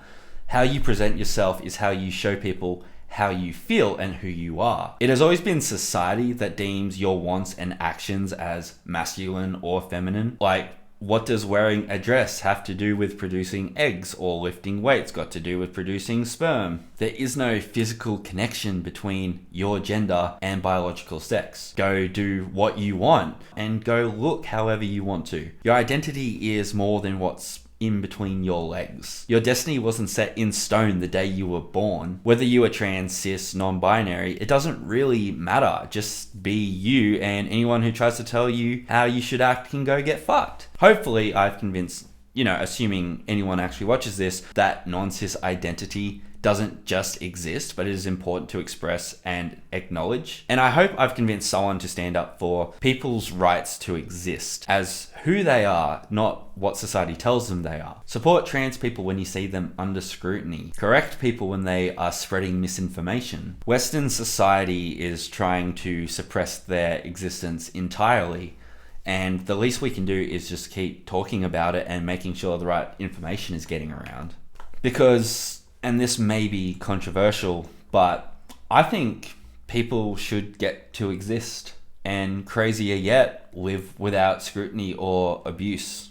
How you present yourself is how you show people how you feel and who you are. It has always been society that deems your wants and actions as masculine or feminine. Like, what does wearing a dress have to do with producing eggs, or lifting weights got to do with producing sperm? There is no physical connection between your gender and biological sex. Go do what you want and go look however you want to. Your identity is more than what's in between your legs. Your destiny wasn't set in stone the day you were born. Whether you are trans, cis, non-binary, it doesn't really matter. Just be you, and anyone who tries to tell you how you should act can go get fucked. Hopefully I've convinced, assuming anyone actually watches this, that non-cis identity doesn't just exist, but it is important to express and acknowledge. And I hope I've convinced someone to stand up for people's rights to exist as who they are, not what society tells them they are. Support trans people when you see them under scrutiny. Correct people when they are spreading misinformation. Western society is trying to suppress their existence entirely, and the least we can do is just keep talking about it and making sure the right information is getting around. Because, and this may be controversial, but I think people should get to exist, and crazier yet, live without scrutiny or abuse.